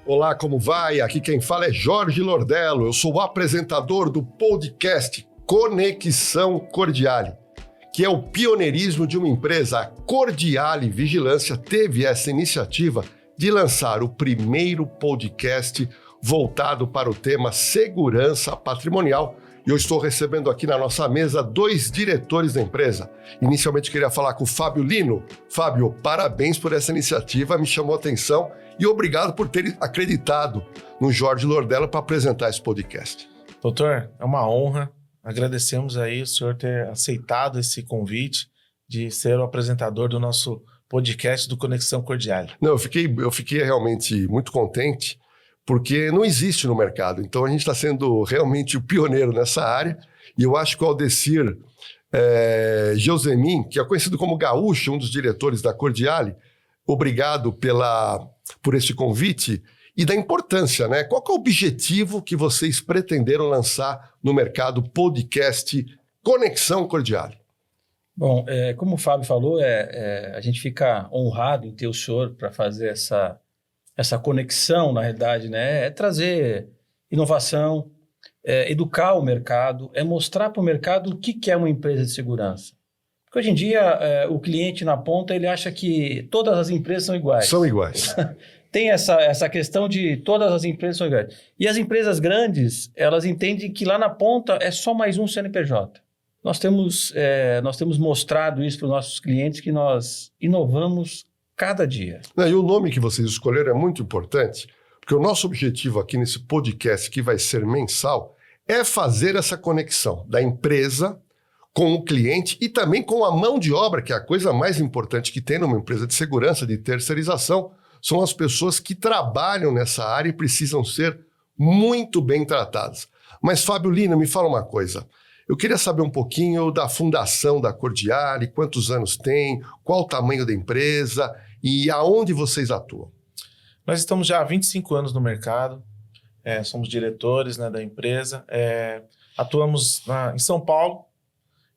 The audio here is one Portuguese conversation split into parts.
Olá, como vai? Aqui quem fala é Jorge Lordello. Eu sou o apresentador do podcast Conexão Cordiale, que é o pioneirismo de uma empresa. A Cordiale Vigilância teve essa iniciativa de lançar o primeiro podcast voltado para o tema segurança patrimonial. E eu estou recebendo aqui na nossa mesa 2 diretores da empresa. Inicialmente queria falar com o Fábio Lino. Fábio, parabéns por essa iniciativa, me chamou a atenção e obrigado por ter acreditado no Jorge Lordello para apresentar esse podcast. Doutor, é uma honra. Agradecemos aí o senhor ter aceitado esse convite de ser o apresentador do nosso podcast do Conexão Cordiale. Não, eu fiquei realmente muito contente, porque não existe no mercado. Então, a gente está sendo realmente o pioneiro nessa área. E eu acho que o Aldecir Geuzemin, que é conhecido como Gaúcho, um dos diretores da Cordiale, obrigado por esse convite e da importância, né? Qual que é o objetivo que vocês pretenderam lançar no mercado podcast Conexão Cordiale? Bom, como o Fábio falou, a gente fica honrado em ter o senhor para fazer essa conexão, na realidade, né? É trazer inovação, educar o mercado, mostrar para o mercado o que é uma empresa de segurança. Porque hoje em dia, o cliente na ponta, ele acha que todas as empresas são iguais. São iguais. Tem essa questão de todas as empresas são iguais. E as empresas grandes, elas entendem que lá na ponta é só mais um CNPJ. Nós temos mostrado isso para os nossos clientes que nós inovamos cada dia. E o nome que vocês escolheram é muito importante, porque o nosso objetivo aqui nesse podcast, que vai ser mensal, é fazer essa conexão da empresa com o cliente e também com a mão de obra, que é a coisa mais importante que tem numa empresa de segurança, de terceirização, são as pessoas que trabalham nessa área e precisam ser muito bem tratadas. Mas, Fábio Lino, me fala uma coisa. Eu queria saber um pouquinho da fundação da Cordiale, quantos anos tem, qual o tamanho da empresa e aonde vocês atuam. Nós estamos já há 25 anos no mercado, somos diretores, né, da empresa, atuamos em São Paulo,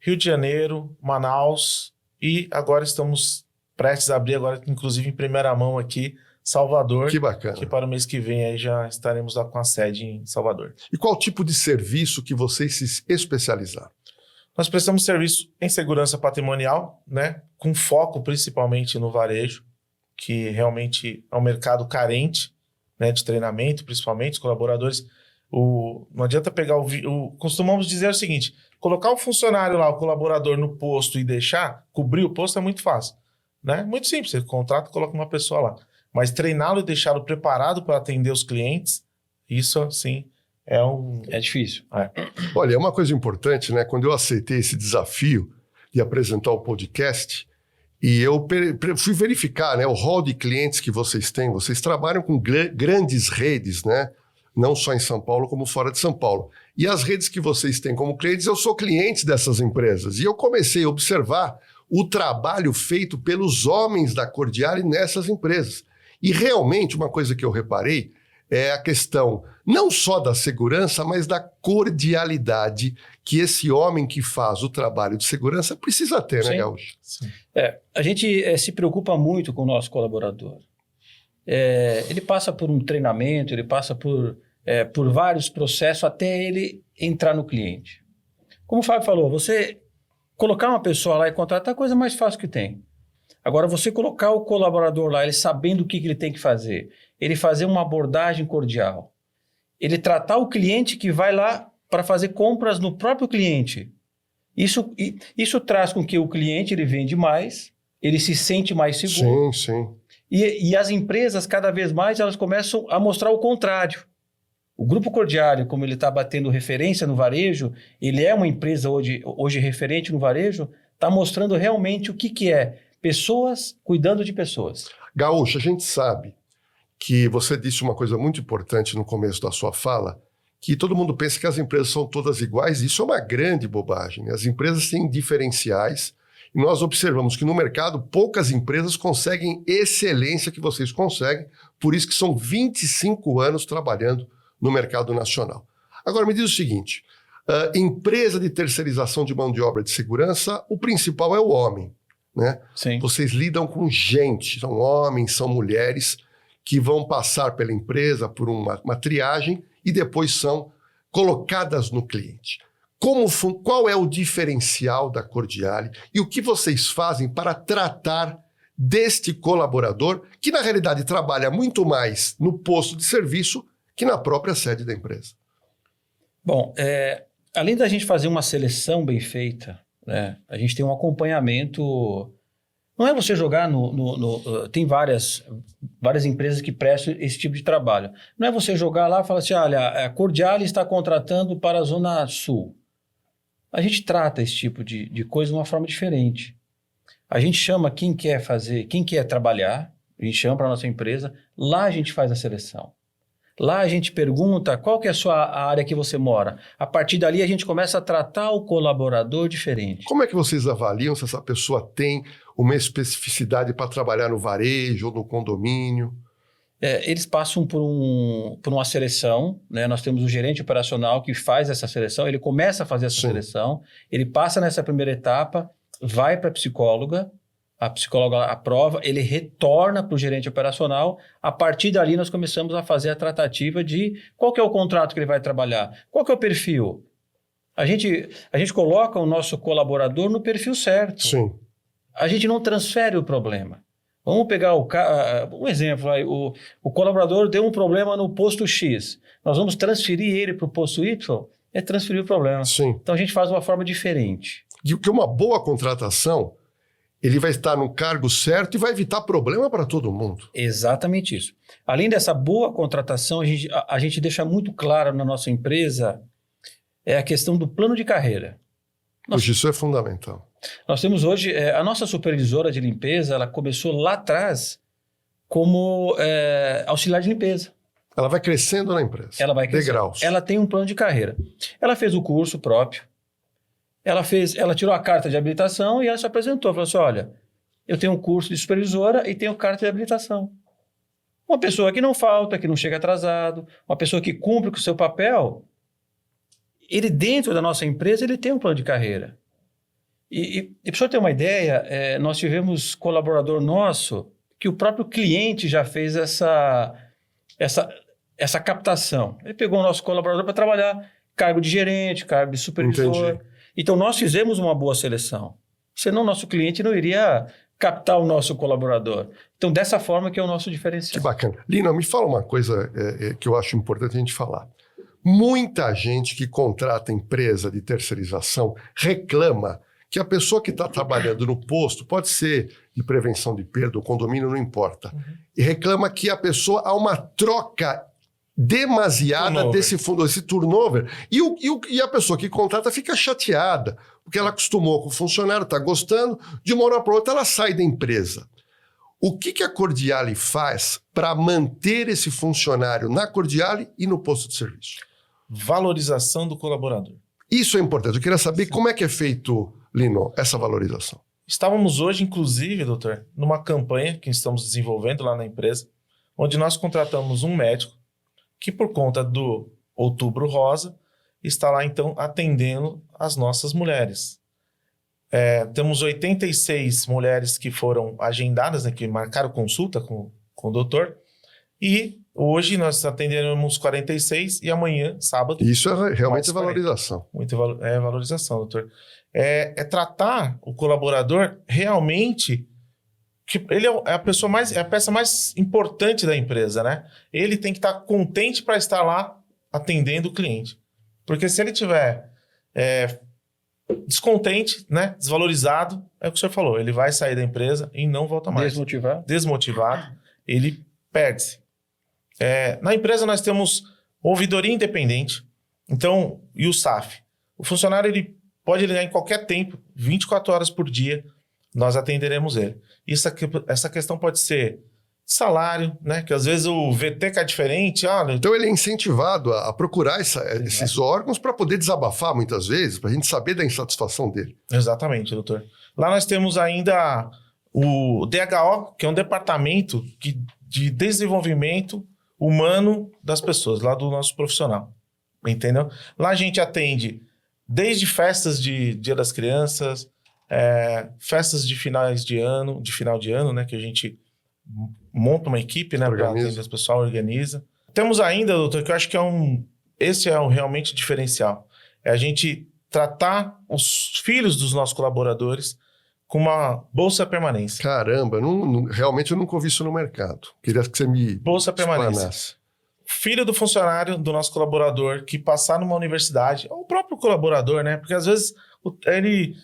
Rio de Janeiro, Manaus e agora estamos prestes a abrir, agora inclusive em primeira mão aqui, Salvador. Que bacana. Que para o mês que vem aí já estaremos lá com a sede em Salvador. E qual tipo de serviço que vocês se especializaram? Nós prestamos serviço em segurança patrimonial, né, com foco principalmente no varejo, que realmente é um mercado carente, né, de treinamento, principalmente os colaboradores. Não adianta pegar costumamos dizer o seguinte: colocar o funcionário lá, o colaborador no posto e cobrir o posto é muito fácil, né? Muito simples, você contrata e coloca uma pessoa lá. Mas treiná-lo e deixá-lo preparado para atender os clientes, isso, assim, é difícil. Olha, é uma coisa importante, né? Quando eu aceitei esse desafio de apresentar o podcast, e eu fui verificar, né, o hall de clientes que vocês têm. Vocês trabalham com grandes redes, né? Não só em São Paulo, como fora de São Paulo. E as redes que vocês têm como clientes, eu sou cliente dessas empresas. E eu comecei a observar o trabalho feito pelos homens da Cordiale nessas empresas. E realmente uma coisa que eu reparei é a questão não só da segurança, mas da cordialidade que esse homem que faz o trabalho de segurança precisa ter, né, Gaúcho? Sim. A gente se preocupa muito com o nosso colaborador. Ele passa por um treinamento, ele passa por vários processos até ele entrar no cliente. Como o Fábio falou, você colocar uma pessoa lá e contratar é a coisa mais fácil que tem. Agora, você colocar o colaborador lá, ele sabendo o que ele tem que fazer, ele fazer uma abordagem cordial, ele tratar o cliente que vai lá para fazer compras no próprio cliente. Isso traz com que o cliente ele vende mais, ele se sente mais seguro. Sim. E as empresas, cada vez mais, elas começam a mostrar o contrário. O Grupo Cordiale, como ele está batendo referência no varejo, ele é uma empresa hoje referente no varejo, está mostrando realmente o que é pessoas cuidando de pessoas. Gaúcho, a gente sabe que você disse uma coisa muito importante no começo da sua fala, que todo mundo pensa que as empresas são todas iguais. Isso é uma grande bobagem. As empresas têm diferenciais e nós observamos que no mercado poucas empresas conseguem excelência que vocês conseguem, por isso que são 25 anos trabalhando no mercado nacional. Agora me diz o seguinte, empresa de terceirização de mão de obra de segurança, o principal é o homem, né? Sim. Vocês lidam com gente, são homens, são mulheres, que vão passar pela empresa por uma triagem e depois são colocadas no cliente. Qual é o diferencial da Cordiale e o que vocês fazem para tratar deste colaborador que, na realidade, trabalha muito mais no posto de serviço que na própria sede da empresa? Bom, além da gente fazer uma seleção bem feita, né, a gente tem um acompanhamento. Não é você jogar tem várias empresas que prestam esse tipo de trabalho. Não é você jogar lá e falar assim, olha, a Cordiale está contratando para a Zona Sul. A gente trata esse tipo de coisa de uma forma diferente. A gente chama quem quer trabalhar, a gente chama para a nossa empresa, lá a gente faz a seleção. Lá a gente pergunta qual que é a área que você mora. A partir dali a gente começa a tratar o colaborador diferente. Como é que vocês avaliam se essa pessoa tem uma especificidade para trabalhar no varejo ou no condomínio? Eles passam por uma seleção, né? Nós temos um gerente operacional que faz essa seleção, ele começa a fazer essa seleção, ele passa nessa primeira etapa, vai para a psicóloga aprova, ele retorna para o gerente operacional, a partir dali nós começamos a fazer a tratativa de qual que é o contrato que ele vai trabalhar, qual que é o perfil. A gente coloca o nosso colaborador no perfil certo. Sim. A gente não transfere o problema. Vamos pegar um exemplo, o colaborador deu um problema no posto X, nós vamos transferir ele para o posto Y, é transferir o problema. Sim. Então a gente faz de uma forma diferente. E que uma boa contratação, ele vai estar no cargo certo e vai evitar problema para todo mundo. Exatamente isso. Além dessa boa contratação, a gente deixa muito claro na nossa empresa a questão do plano de carreira. Hoje isso é fundamental. Nós temos hoje, a nossa supervisora de limpeza, ela começou lá atrás como auxiliar de limpeza. Ela vai crescendo na empresa. Ela vai crescendo. Degraus. Ela tem um plano de carreira. Ela fez o curso próprio. Ela tirou a carta de habilitação e ela se apresentou. Falou assim, olha, eu tenho um curso de supervisora e tenho carta de habilitação. Uma pessoa que não falta, que não chega atrasado, uma pessoa que cumpre com o seu papel, ele dentro da nossa empresa, ele tem um plano de carreira. E para o senhor ter uma ideia, nós tivemos colaborador nosso que o próprio cliente já fez essa captação. Ele pegou o nosso colaborador para trabalhar cargo de gerente, cargo de supervisor. Entendi. Então, nós fizemos uma boa seleção. Senão, nosso cliente não iria captar o nosso colaborador. Então, dessa forma que é o nosso diferencial. Que bacana. Lina, me fala uma coisa que eu acho importante a gente falar. Muita gente que contrata empresa de terceirização reclama que a pessoa que está trabalhando no posto, pode ser de prevenção de perda, o condomínio não importa, e reclama que a pessoa há uma troca demasiada desse turnover. E a pessoa que contrata fica chateada, porque ela acostumou com o funcionário, está gostando, de uma hora para outra ela sai da empresa. O que a Cordiale faz para manter esse funcionário na Cordiale e no posto de serviço? Valorização do colaborador. Isso é importante. Eu queria saber como é que é feito, Lino, essa valorização. Estávamos hoje, inclusive, doutor, numa campanha que estamos desenvolvendo lá na empresa, onde nós contratamos um médico que, por conta do Outubro Rosa, está lá, então, atendendo as nossas mulheres. Temos 86 mulheres que foram agendadas, né, que marcaram consulta com o doutor, e hoje nós atenderemos 46 e amanhã, sábado... Isso é realmente valorização. Valorização, doutor. É tratar o colaborador realmente... que ele é a peça mais importante da empresa, né? Ele tem que estar contente para estar lá atendendo o cliente. Porque se ele estiver descontente, né? Desvalorizado, é o que o senhor falou, ele vai sair da empresa e não volta mais. Desmotivado, ele perde-se. Na empresa nós temos ouvidoria independente, então, e o SAF. O funcionário ele pode ligar em qualquer tempo, 24 horas por dia, nós atenderemos ele. Essa questão pode ser salário, né? Que às vezes o VT cai diferente. Então ele é incentivado a procurar esses órgãos para poder desabafar muitas vezes, para a gente saber da insatisfação dele. Exatamente, doutor. Lá nós temos ainda o DHO, que é um departamento de desenvolvimento humano das pessoas, lá do nosso profissional. Entendeu? Lá a gente atende desde festas de Dia das Crianças, festas de final de ano, né, que a gente monta uma equipe, né, para atender as pessoas, organiza. Temos ainda, doutor, que eu acho que esse é realmente diferencial. É a gente tratar os filhos dos nossos colaboradores com uma bolsa permanência. Caramba, realmente eu nunca ouvi isso no mercado. Queria que você me bolsa permanência. Filho do funcionário, do nosso colaborador, que passar numa universidade, ou o próprio colaborador, né? Porque às vezes ele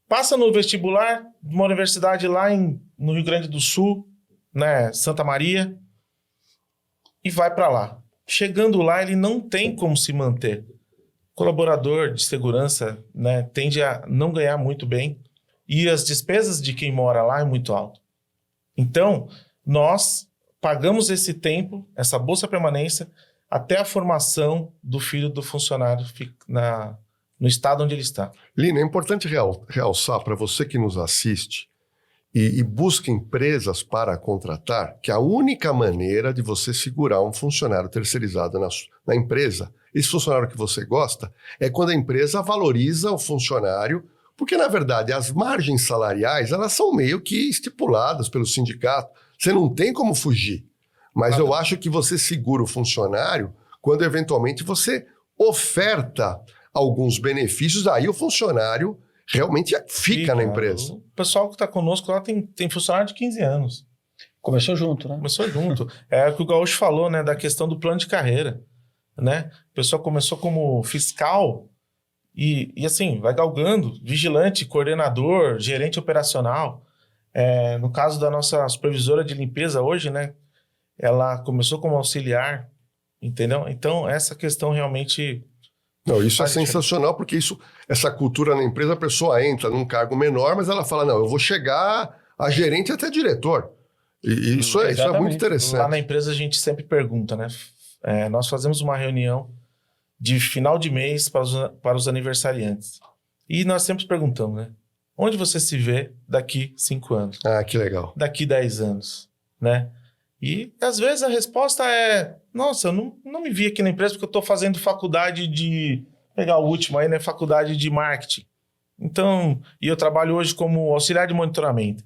passa no vestibular de uma universidade lá no Rio Grande do Sul, né? Santa Maria, e vai para lá. Chegando lá, ele não tem como se manter. O colaborador de segurança, né, tende a não ganhar muito bem, e as despesas de quem mora lá é muito alto. Então, nós pagamos esse tempo, essa bolsa permanência, até a formação do filho do funcionário no estado onde ele está. Lino, é importante realçar para você que nos assiste e busca empresas para contratar, que a única maneira de você segurar um funcionário terceirizado na empresa, esse funcionário que você gosta, é quando a empresa valoriza o funcionário, porque, na verdade, as margens salariais, elas são meio que estipuladas pelo sindicato. Você não tem como fugir. Mas eu acho que você segura o funcionário quando, eventualmente, você oferta alguns benefícios, aí o funcionário realmente fica na empresa. O pessoal que está conosco lá tem funcionário de 15 anos. Começou junto, né? Começou junto. É o que o Gaúcho falou, né? Da questão do plano de carreira, né? O pessoal começou como fiscal e assim, vai galgando, vigilante, coordenador, gerente operacional. No caso da nossa supervisora de limpeza hoje, né? Ela começou como auxiliar, entendeu? Então, essa questão realmente... Não, isso é sensacional, porque essa cultura na empresa, a pessoa entra num cargo menor, mas ela fala, não, eu vou chegar a gerente até diretor. E isso é muito interessante. Lá na empresa a gente sempre pergunta, né? Nós fazemos uma reunião de final de mês para os aniversariantes. E nós sempre perguntamos, né? Onde você se vê daqui 5 anos? Ah, que legal. Daqui 10 anos, né? E às vezes a resposta é, nossa, eu não me vi aqui na empresa porque eu estou fazendo faculdade de... Pegar o último aí, né? Faculdade de marketing. Então, e eu trabalho hoje como auxiliar de monitoramento.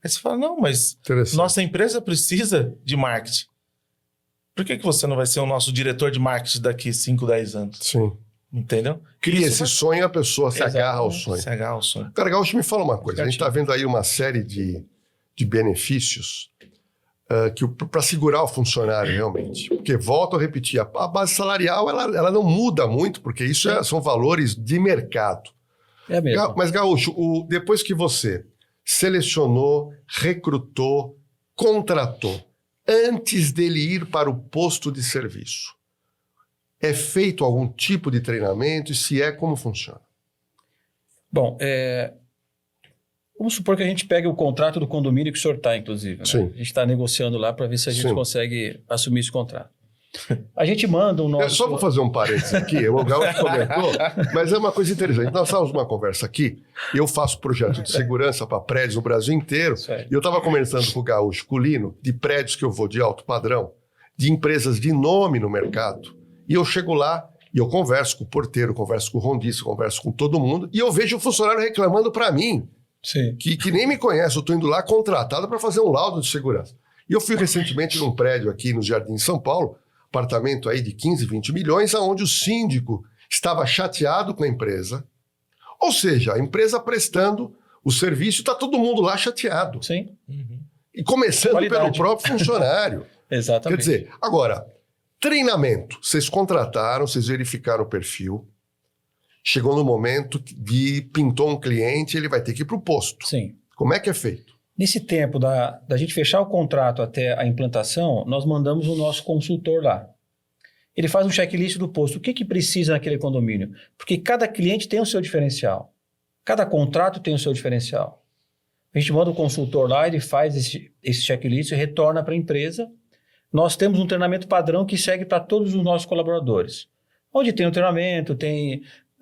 Aí você fala, não, mas nossa empresa precisa de marketing. Por que você não vai ser o nosso diretor de marketing daqui 5, 10 anos? Sim. Entendeu? Cria esse sonho, a pessoa se agarra ao sonho. Se agarra ao sonho. Cara, Gaúcho, me fala uma coisa. A gente está vendo aí uma série de benefícios para segurar o funcionário realmente. Porque, volto a repetir, a base salarial ela não muda muito, porque isso são valores de mercado. É mesmo. Mas, Gaúcho, depois que você selecionou, recrutou, contratou, antes dele ir para o posto de serviço, é feito algum tipo de treinamento? E se como funciona? Bom, vamos supor que a gente pegue o contrato do condomínio que o senhor está, inclusive. Né? Sim. A gente está negociando lá para ver se a gente consegue assumir esse contrato. A gente manda o nosso... Só para fazer um parênteses aqui, o Gaúcho comentou, mas é uma coisa interessante. Nós estávamos numa conversa aqui, eu faço projeto de segurança para prédios no Brasil inteiro, e eu estava conversando com o Gaúcho, com o Lino, de prédios que eu vou de alto padrão, de empresas de nome no mercado, e eu chego lá e eu converso com o porteiro, converso com o rondista, converso com todo mundo, e eu vejo o funcionário reclamando para mim, que nem me conhece, eu estou indo lá contratado para fazer um laudo de segurança. E eu fui recentemente num prédio aqui no Jardim São Paulo, apartamento aí de 15, 20 milhões, onde o síndico estava chateado com a empresa. Ou seja, a empresa prestando o serviço, está todo mundo lá chateado. Sim. E começando pelo próprio funcionário. Exatamente. Quer dizer, agora, treinamento. Vocês contrataram, vocês verificaram o perfil, chegou no momento de pintou um cliente, ele vai ter que ir para o posto. Sim. Como é que é feito? Nesse tempo da gente fechar o contrato até a implantação, nós mandamos o nosso consultor lá. Ele faz um checklist do posto. O que precisa naquele condomínio? Porque cada cliente tem o seu diferencial. Cada contrato tem o seu diferencial. A gente manda o consultor lá, ele faz esse checklist e retorna para a empresa. Nós temos um treinamento padrão que segue para todos os nossos colaboradores. Onde tem o treinamento,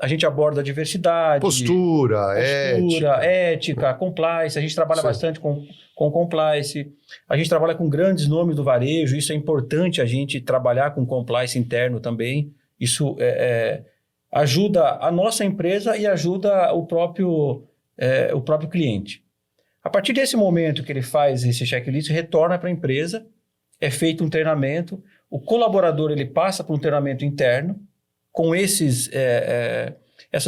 a gente aborda a diversidade. Postura, ética, compliance. A gente trabalha bastante com compliance. A gente trabalha com grandes nomes do varejo. Isso é importante a gente trabalhar com compliance interno também. Isso ajuda a nossa empresa e ajuda o próprio cliente. A partir desse momento que ele faz esse checklist, retorna para a empresa, é feito um treinamento, o colaborador ele passa por um treinamento interno, com essas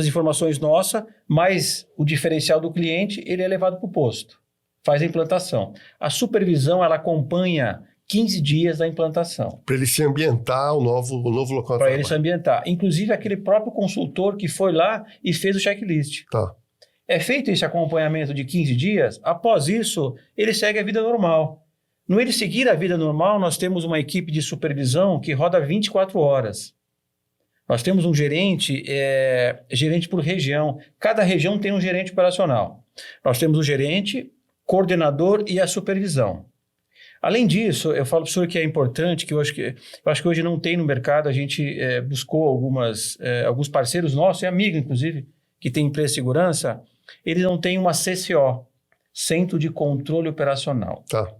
informações nossas, mais o diferencial do cliente, ele é levado para o posto, faz a implantação. A supervisão, ela acompanha 15 dias da implantação. Para ele se ambientar o novo local de trabalho. Para ele se ambientar. Inclusive, aquele próprio consultor que foi lá e fez o checklist. Tá. É feito esse acompanhamento de 15 dias, após isso, ele segue a vida normal. No ele seguir a vida normal, nós temos uma equipe de supervisão que roda 24 horas. Nós temos um gerente por região. Cada região tem um gerente operacional. Nós temos o gerente, coordenador e a supervisão. Além disso, eu falo para o senhor que é importante, que eu acho que hoje não tem no mercado, a gente buscou alguns parceiros nossos, e amigos, inclusive, que tem empresa de segurança, eles não têm uma CCO, Centro de Controle Operacional. Tá.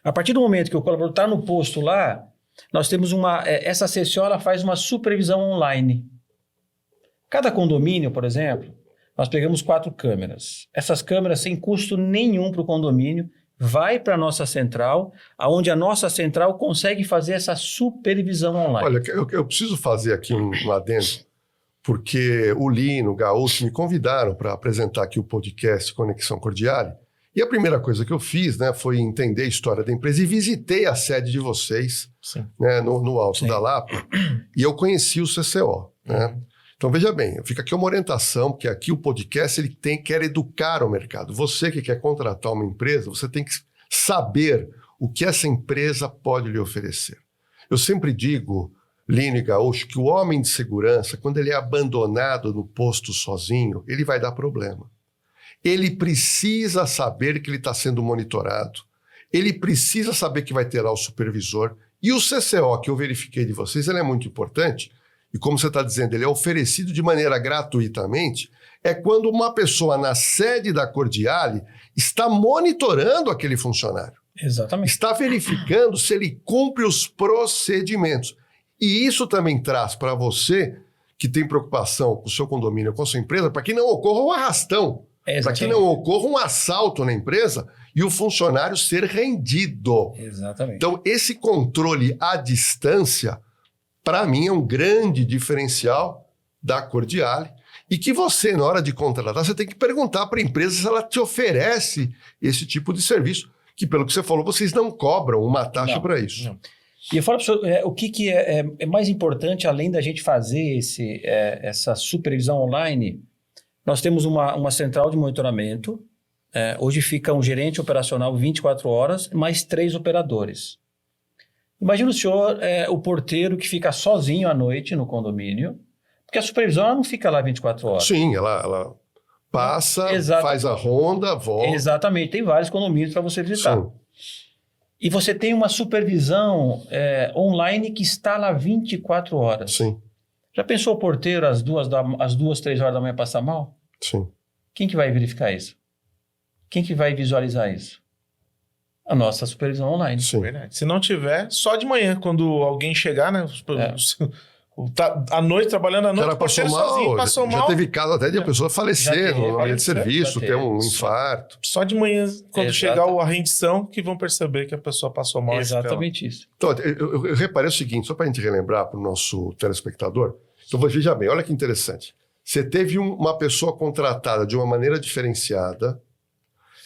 A partir do momento que o colaborador está no posto lá, nós temos essa CCO, ela faz uma supervisão online. Cada condomínio, por exemplo, nós pegamos 4 câmeras. Essas câmeras, sem custo nenhum para o condomínio, vai para a nossa central, onde a nossa central consegue fazer essa supervisão online. Olha, eu preciso fazer aqui um adendo, porque o Lino, o Gaúcho me convidaram para apresentar aqui o podcast Conexão Cordiale, e a primeira coisa que eu fiz, né, foi entender a história da empresa e visitei a sede de vocês, né, no Alto Sim. da Lapa, e eu conheci o CCO, né? Então, veja bem, fica aqui uma orientação, porque aqui o podcast ele quer educar o mercado. Você que quer contratar uma empresa, você tem que saber o que essa empresa pode lhe oferecer. Eu sempre digo, Lino e Gaúcho, que o homem de segurança, quando ele é abandonado no posto sozinho, ele vai dar problema. Ele precisa saber que ele está sendo monitorado, ele precisa saber que vai ter lá o supervisor, e o CCO que eu verifiquei de vocês, ele é muito importante, e como você está dizendo, ele é oferecido de maneira gratuitamente, é quando uma pessoa na sede da Cordiale está monitorando aquele funcionário. Exatamente. Está verificando se ele cumpre os procedimentos. E isso também traz para você, que tem preocupação com o seu condomínio, com a sua empresa, para que não ocorra um arrastão, para que não ocorra um assalto na empresa e o funcionário ser rendido. Exatamente. Então, esse controle à distância, para mim, é um grande diferencial da Cordiale e que você, na hora de contratar, você tem que perguntar para a empresa se ela te oferece esse tipo de serviço, que pelo que você falou, vocês não cobram uma taxa para isso. Não. E eu falo para o senhor, o que é mais importante, além da gente fazer essa supervisão online, nós temos uma central de monitoramento, hoje fica um gerente operacional 24 horas, mais 3 operadores. Imagina o senhor, o porteiro que fica sozinho à noite no condomínio, porque a supervisão ela não fica lá 24 horas. Sim, ela passa, faz a ronda, volta. Exatamente, tem vários condomínios para você visitar. Sim. E você tem uma supervisão online que está lá 24 horas. Sim, Já pensou o porteiro às 2, 3 horas da manhã passar mal? sim. Quem que vai verificar isso? Quem que vai visualizar isso? A nossa supervisão online. Sim. Verdade. Se não tiver, só de manhã, quando alguém chegar, né? À noite, trabalhando à O noite, cara passou mal, já teve caso até de a pessoa falecer no meio de serviço, ter um infarto. Só de manhã, quando chegar a rendição, que vão perceber que a pessoa passou mal. Exatamente isso. Então, eu reparei o seguinte, só para a gente relembrar para o nosso telespectador, então veja bem, olha que interessante. Você teve uma pessoa contratada de uma maneira diferenciada,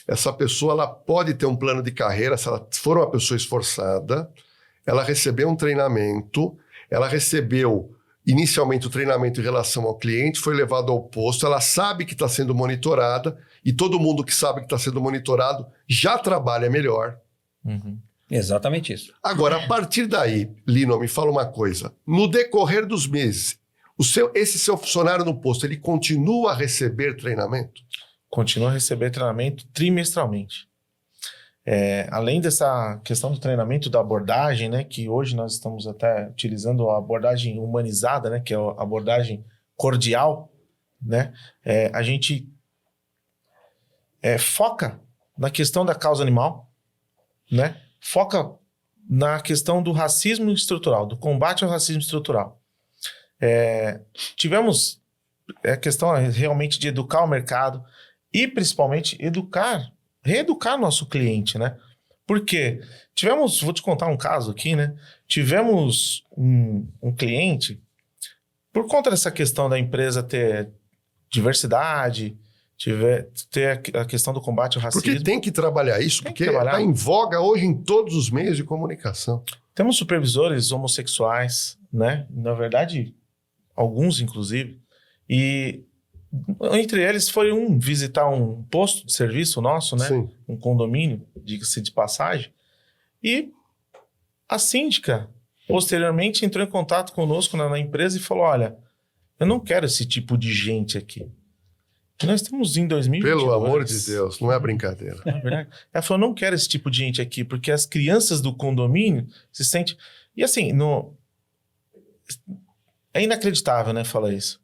essa pessoa ela pode ter um plano de carreira, se ela for uma pessoa esforçada, ela recebeu um treinamento, ela recebeu inicialmente o treinamento em relação ao cliente, foi levado ao posto, ela sabe que está sendo monitorada e todo mundo que sabe que está sendo monitorado já trabalha melhor. Uhum. Exatamente isso. Agora, a partir daí, Lino, me fala uma coisa. No decorrer dos meses, esse seu funcionário no posto, ele continua a receber treinamento? Continua a receber treinamento trimestralmente. Além dessa questão do treinamento da abordagem, né, que hoje nós estamos até utilizando a abordagem humanizada, né, que é a abordagem cordial, né, a gente foca na questão da causa animal, né, foca na questão do racismo estrutural, do combate ao racismo estrutural. Tivemos a questão realmente de educar o mercado, e principalmente reeducar nosso cliente, né? Porque vou te contar um caso aqui, né? Tivemos um cliente, por conta dessa questão da empresa ter diversidade, ter a questão do combate ao racismo. Porque tem que trabalhar isso, porque está em voga hoje em todos os meios de comunicação. Temos supervisores homossexuais, né? Na verdade, alguns, inclusive. E entre eles foi visitar um posto de serviço nosso, né? Sim. Um condomínio, diga-se de passagem. E a síndica, posteriormente, entrou em contato conosco na empresa e falou, olha, eu não quero esse tipo de gente aqui. Nós estamos em 2022. Pelo amor de Deus, não é brincadeira. Não é verdade? Ela falou, não quero esse tipo de gente aqui, porque as crianças do condomínio se sentem... E assim, é inacreditável, né, falar isso.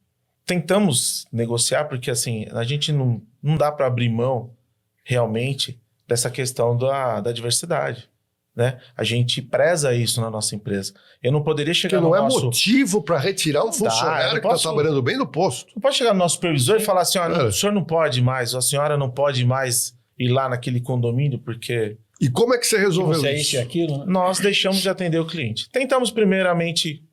Tentamos negociar, porque assim, a gente não dá para abrir mão realmente dessa questão da diversidade, né? A gente preza isso na nossa empresa. Eu não poderia chegar no nosso... é motivo para retirar um funcionário que está trabalhando bem no posto. Não pode chegar no nosso supervisor e falar assim, olha, o senhor não pode mais, ou a senhora não pode mais ir lá naquele condomínio, porque... E como é que você resolveu você isso? É aquilo, né? Nós deixamos de atender o cliente. Tentamos primeiramente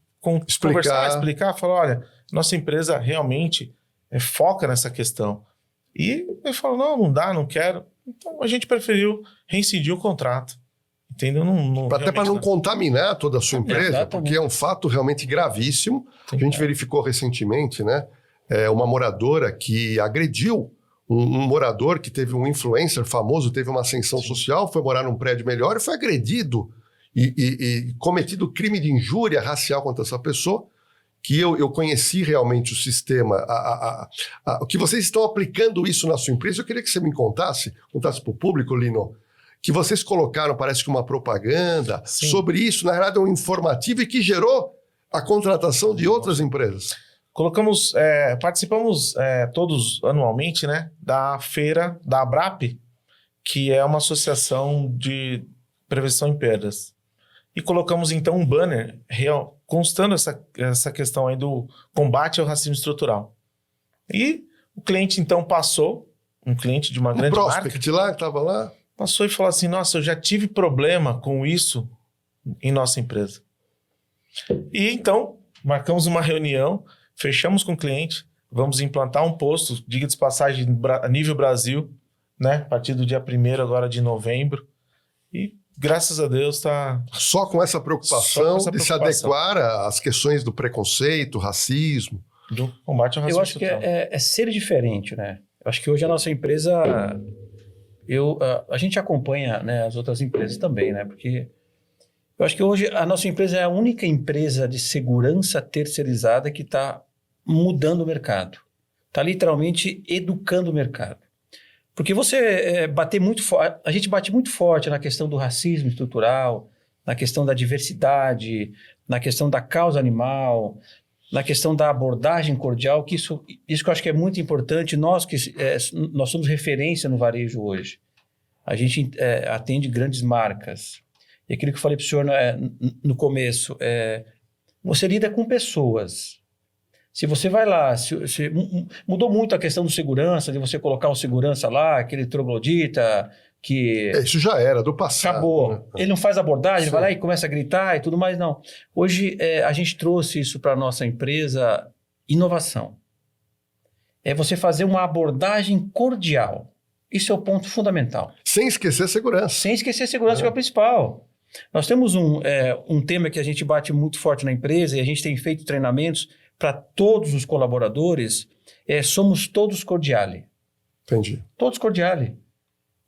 explicar, falar, olha, nossa empresa realmente foca nessa questão. E ele falou, não dá, não quero. Então a gente preferiu reincidir o contrato. Entendeu? Até para não contaminar toda a sua empresa, Exatamente. porque é um fato realmente gravíssimo. A gente verificou recentemente, né? Uma moradora que agrediu um morador que teve um influencer famoso, teve uma ascensão social, foi morar num prédio melhor e foi agredido e cometido crime de injúria racial contra essa pessoa, que eu conheci realmente o sistema. O que vocês estão aplicando isso na sua empresa, eu queria que você me contasse para o público, Lino, que vocês colocaram, parece que uma propaganda sobre isso, na verdade é um informativo e que gerou a contratação de outras empresas. Participamos todos anualmente, né, da feira da ABRAP, que é uma associação de prevenção em perdas. E colocamos então um banner constando essa questão aí do combate ao racismo estrutural. E o cliente então passou, um cliente de uma grande marca. O prospect lá, que estava lá. Passou e falou assim, nossa, eu já tive problema com isso em nossa empresa. E então, marcamos uma reunião, fechamos com o cliente, vamos implantar um posto, diga de passagem, a nível Brasil, né? A partir do dia 1º agora de novembro. E graças a Deus está... Só com essa preocupação de se adequar às questões do preconceito, racismo. Do combate ao racismo. Eu acho que é ser diferente, né? Eu acho que hoje a nossa empresa... a gente acompanha, né, as outras empresas também, né? Porque eu acho que hoje a nossa empresa é a única empresa de segurança terceirizada que está mudando o mercado. Está literalmente educando o mercado. Porque a gente bate muito forte na questão do racismo estrutural, na questão da diversidade, na questão da causa animal, na questão da abordagem cordial, que isso que eu acho que é muito importante. Nós somos referência no varejo hoje. A gente atende grandes marcas. E aquilo que eu falei para o senhor no começo, você lida com pessoas. Se você vai lá, mudou muito a questão de segurança, de você colocar o segurança lá, aquele troglodita que... Isso já era, do passado. Acabou. Né? Ele não faz abordagem, ele vai lá e começa a gritar e tudo mais, não. Hoje, a gente trouxe isso para a nossa empresa, inovação. É você fazer uma abordagem cordial. Isso é o ponto fundamental. Sem esquecer segurança. Sem esquecer segurança, que é o principal. Nós temos um tema que a gente bate muito forte na empresa e a gente tem feito treinamentos para todos os colaboradores, somos todos cordiali. Entendi. Todos cordiali.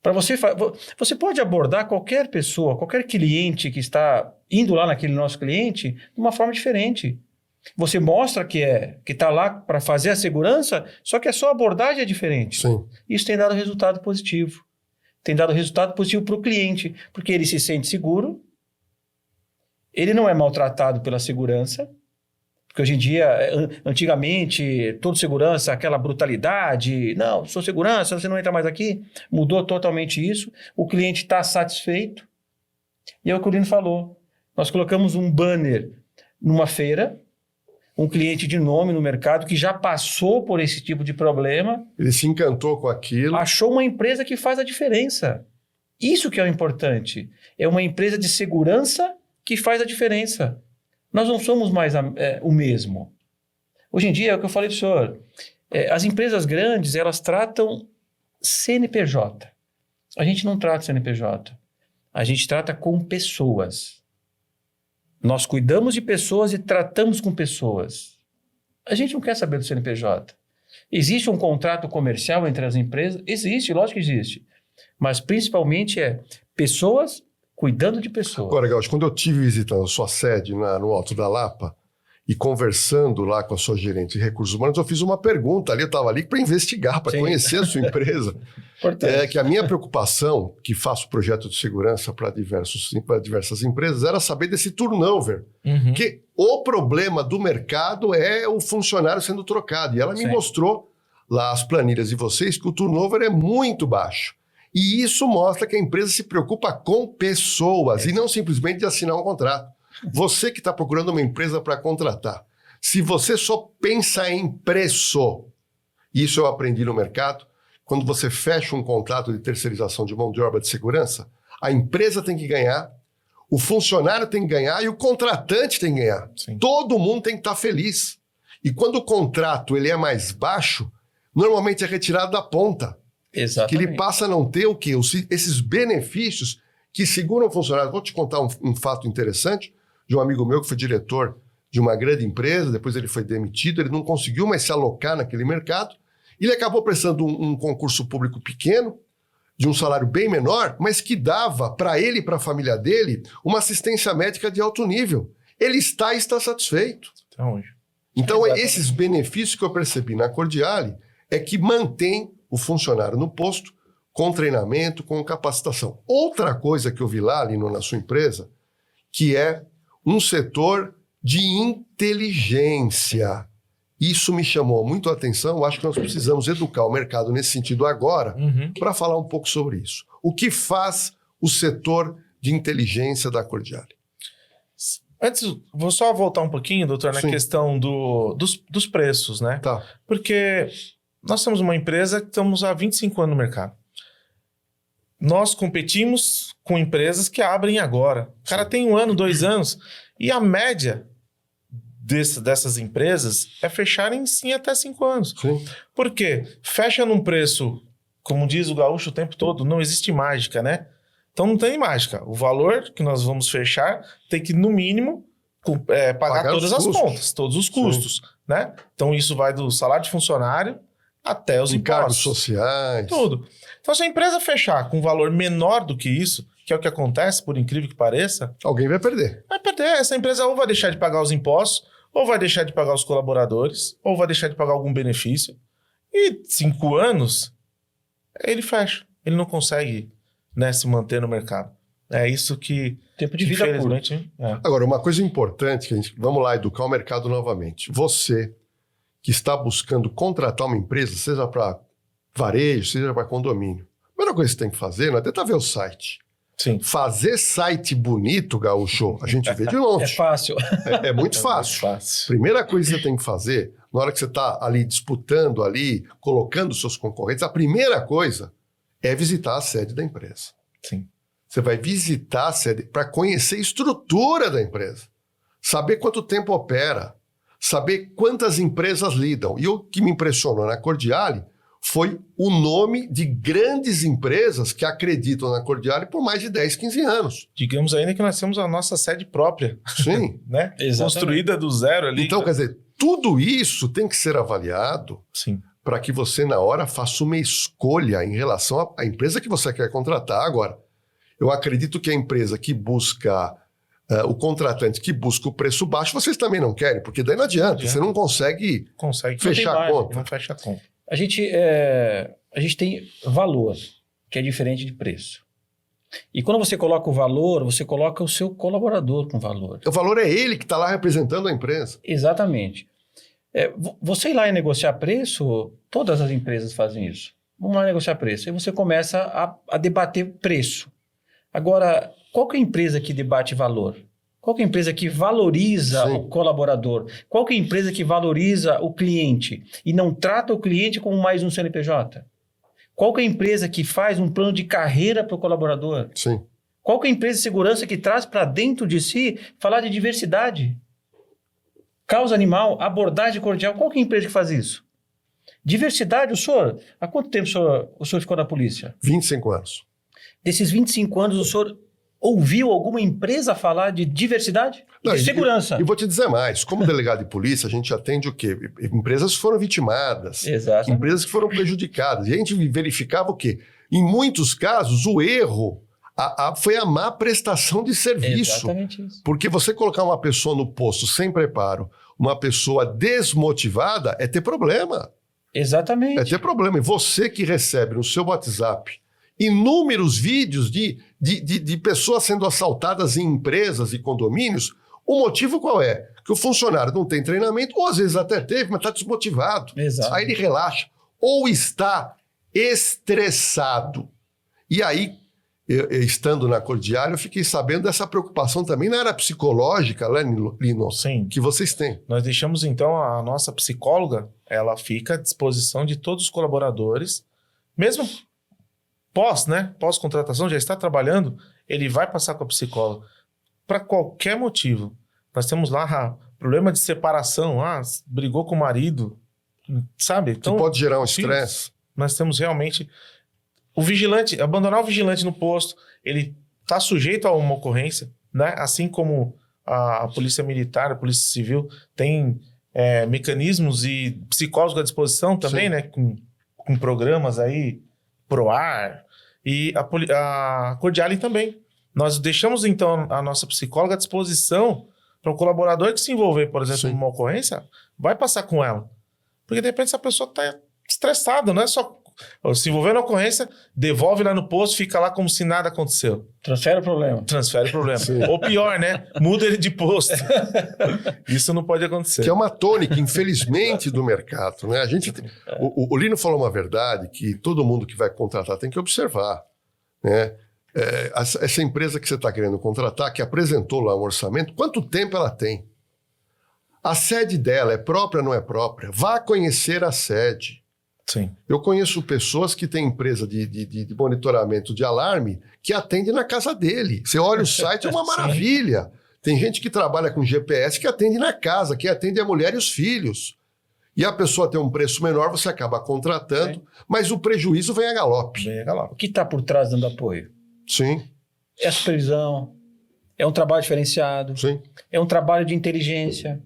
Para você pode abordar qualquer pessoa, qualquer cliente que está indo lá naquele nosso cliente de uma forma diferente. Você mostra que está lá para fazer a segurança, só que a sua abordagem é diferente. Sim. Isso tem dado resultado positivo. Tem dado resultado positivo para o cliente, porque ele se sente seguro, ele não é maltratado pela segurança, porque hoje em dia, antigamente, todo segurança, aquela brutalidade, não, sou segurança, você não entra mais aqui, mudou totalmente isso, o cliente está satisfeito, e é o que o Lino falou, nós colocamos um banner numa feira, um cliente de nome no mercado que já passou por esse tipo de problema, Ele se encantou com aquilo. achou uma empresa que faz a diferença. Isso que é o importante. É uma empresa de segurança que faz a diferença. Nós não somos mais o mesmo. Hoje em dia, é o que eu falei para o senhor, as empresas grandes, elas tratam CNPJ. A gente não trata CNPJ. A gente trata com pessoas. Nós cuidamos de pessoas e tratamos com pessoas. A gente não quer saber do CNPJ. Existe um contrato comercial entre as empresas? Existe, lógico que existe. Mas principalmente pessoas cuidando de pessoas. Agora, Gaúcho, quando eu estive visitando a sua sede no Alto da Lapa e conversando lá com a sua gerente de recursos humanos, eu fiz uma pergunta ali, eu estava ali para investigar, para conhecer a sua empresa. Que a minha preocupação, que faço projeto de segurança para diversas empresas, era saber desse turnover. Que o problema do mercado é o funcionário sendo trocado. E ela me mostrou lá as planilhas de vocês que o turnover é muito baixo. E isso mostra que a empresa se preocupa com pessoas e não simplesmente de assinar um contrato. Você que está procurando uma empresa para contratar, se você só pensa em preço, isso eu aprendi no mercado, quando você fecha um contrato de terceirização de mão de obra de segurança, a empresa tem que ganhar, o funcionário tem que ganhar e o contratante tem que ganhar. Sim. Todo mundo tem que estar feliz. E quando o contrato ele é mais baixo, normalmente é retirado da ponta. Exatamente. Que ele passa a não ter o quê? Esses benefícios que seguram o funcionário. Vou te contar um fato interessante de um amigo meu que foi diretor de uma grande empresa, depois ele foi demitido, ele não conseguiu mais se alocar naquele mercado, ele acabou prestando um concurso público pequeno, de um salário bem menor, mas que dava para ele e para a família dele uma assistência médica de alto nível. Ele está satisfeito. Então, esses benefícios que eu percebi na Cordiale é que mantém o funcionário no posto, com treinamento, com capacitação. Outra coisa que eu vi lá, Lino, na sua empresa, que é um setor de inteligência. Isso me chamou muito a atenção. Eu acho que nós precisamos educar o mercado nesse sentido agora, para falar um pouco sobre isso. O que faz o setor de inteligência da Cordiale? Antes, vou só voltar um pouquinho, doutor, na questão dos preços, né? Tá. Porque nós somos uma empresa que estamos há 25 anos no mercado. Nós competimos com empresas que abrem agora. O cara tem 1 ano, 2 anos. E a média dessas empresas é fecharem sim até 5 anos. Sim. Por quê? Fecha num preço, como diz o gaúcho o tempo todo, não existe mágica, né? Então não tem mágica. O valor que nós vamos fechar tem que, no mínimo, pagar todas as contas, todos os custos, né? Então isso vai do salário de funcionário até os encargos impostos. sociais. Tudo. Então se a empresa fechar com um valor menor do que isso, que é o que acontece, por incrível que pareça... Alguém vai perder. Vai perder. Essa empresa ou vai deixar de pagar os impostos, ou vai deixar de pagar os colaboradores, ou vai deixar de pagar algum benefício. E 5 anos, ele fecha. Ele não consegue, né, se manter no mercado. É isso que, tempo de vida infelizmente... Agora, uma coisa importante, que vamos lá educar o mercado novamente. Você que está buscando contratar uma empresa, seja para varejo, seja para condomínio, a primeira coisa que você tem que fazer não é tentar ver o site. Sim. Fazer site bonito, Gaúcho, a gente vê de longe. É fácil. É muito fácil. Primeira coisa que você tem que fazer, na hora que você está ali disputando, ali, colocando seus concorrentes, a primeira coisa é visitar a sede da empresa. Sim. Você vai visitar a sede para conhecer a estrutura da empresa, saber quanto tempo opera, saber quantas empresas lidam. E o que me impressionou na Cordiale foi o nome de grandes empresas que acreditam na Cordiale por mais de 10, 15 anos. Digamos ainda que nós temos a nossa sede própria. Sim. Né? Exatamente. Construída do zero ali. Então, quer dizer, tudo isso tem que ser avaliado para que você, na hora, faça uma escolha em relação à empresa que você quer contratar. Agora, eu acredito que a empresa que busca... o contratante que busca o preço baixo, vocês também não querem, porque daí não adianta. Você não consegue fechar a conta. Não fecha a conta. A gente tem valor, que é diferente de preço. E quando você coloca o valor, você coloca o seu colaborador com valor. O valor é ele que está lá representando a empresa. Exatamente. Você ir lá e negociar preço, todas as empresas fazem isso. Vamos lá negociar preço. Aí você começa a debater preço. Agora, qual que é a empresa que debate valor? Qual que é a empresa que valoriza Sim. o colaborador? Qual que é a empresa que valoriza o cliente e não trata o cliente como mais um CNPJ? Qual que é a empresa que faz um plano de carreira para o colaborador? Sim. Qual que é a empresa de segurança que traz para dentro de si falar de diversidade? Causa animal, abordagem cordial. Qual que é a empresa que faz isso? Diversidade, há quanto tempo o senhor ficou na polícia? 25 anos. Desses 25 anos, o senhor ouviu alguma empresa falar de diversidade? Não, De segurança? E vou te dizer mais, como delegado de polícia, a gente atende o quê? Empresas que foram vitimadas, Exato. empresas que foram prejudicadas. E a gente verificava o quê? Em muitos casos, o erro foi a má prestação de serviço. Exatamente isso. Porque você colocar uma pessoa no posto sem preparo, uma pessoa desmotivada, é ter problema. Exatamente. É ter problema. E você que recebe no seu WhatsApp inúmeros vídeos de pessoas sendo assaltadas em empresas e condomínios, o motivo qual é? Que o funcionário não tem treinamento, ou às vezes até teve, mas está desmotivado. Exato. Aí ele relaxa. Ou está estressado. E aí, estando na Cordial, eu fiquei sabendo dessa preocupação também na área psicológica, né, Lino? Sim. Que vocês têm. Nós deixamos, então, a nossa psicóloga, ela fica à disposição de todos os colaboradores, mesmo pós-contratação, já está trabalhando, ele vai passar com a psicóloga. Para qualquer motivo. Nós temos lá problema de separação, brigou com o marido, sabe? Então, Que pode gerar um estresse. nós temos realmente... O vigilante, abandonar o vigilante no posto, ele está sujeito a uma ocorrência, né? Assim como a Polícia Militar, a Polícia Civil tem mecanismos e psicólogos à disposição também, Sim. né? Com programas aí, PROAR, e a Cordiale também. Nós deixamos, então, a nossa psicóloga à disposição para o colaborador que se envolver, por exemplo, Sim. numa ocorrência, vai passar com ela. Porque, de repente, essa pessoa está estressada, não é só... Se envolver na ocorrência, devolve lá no posto, fica lá como se nada aconteceu. Transfere o problema. Transfere o problema. Sim. Ou pior, né? Muda ele de posto. Isso não pode acontecer. Que é uma tônica, infelizmente, do mercado. Né? O Lino falou uma verdade que todo mundo que vai contratar tem que observar. Né? Essa empresa que você está querendo contratar, que apresentou lá um orçamento, quanto tempo ela tem? A sede dela é própria ou não é própria? Vá conhecer a sede. Sim. Eu conheço pessoas que têm empresa de monitoramento de alarme que atende na casa dele. Você olha o site, é uma maravilha. Tem gente que trabalha com GPS que atende na casa, que atende a mulher e os filhos. E a pessoa tem um preço menor, você acaba contratando, mas o prejuízo vem a galope. Vem a galope. O que está por trás dando apoio? Sim, É a supervisão, é um trabalho diferenciado, sim. é um trabalho de inteligência,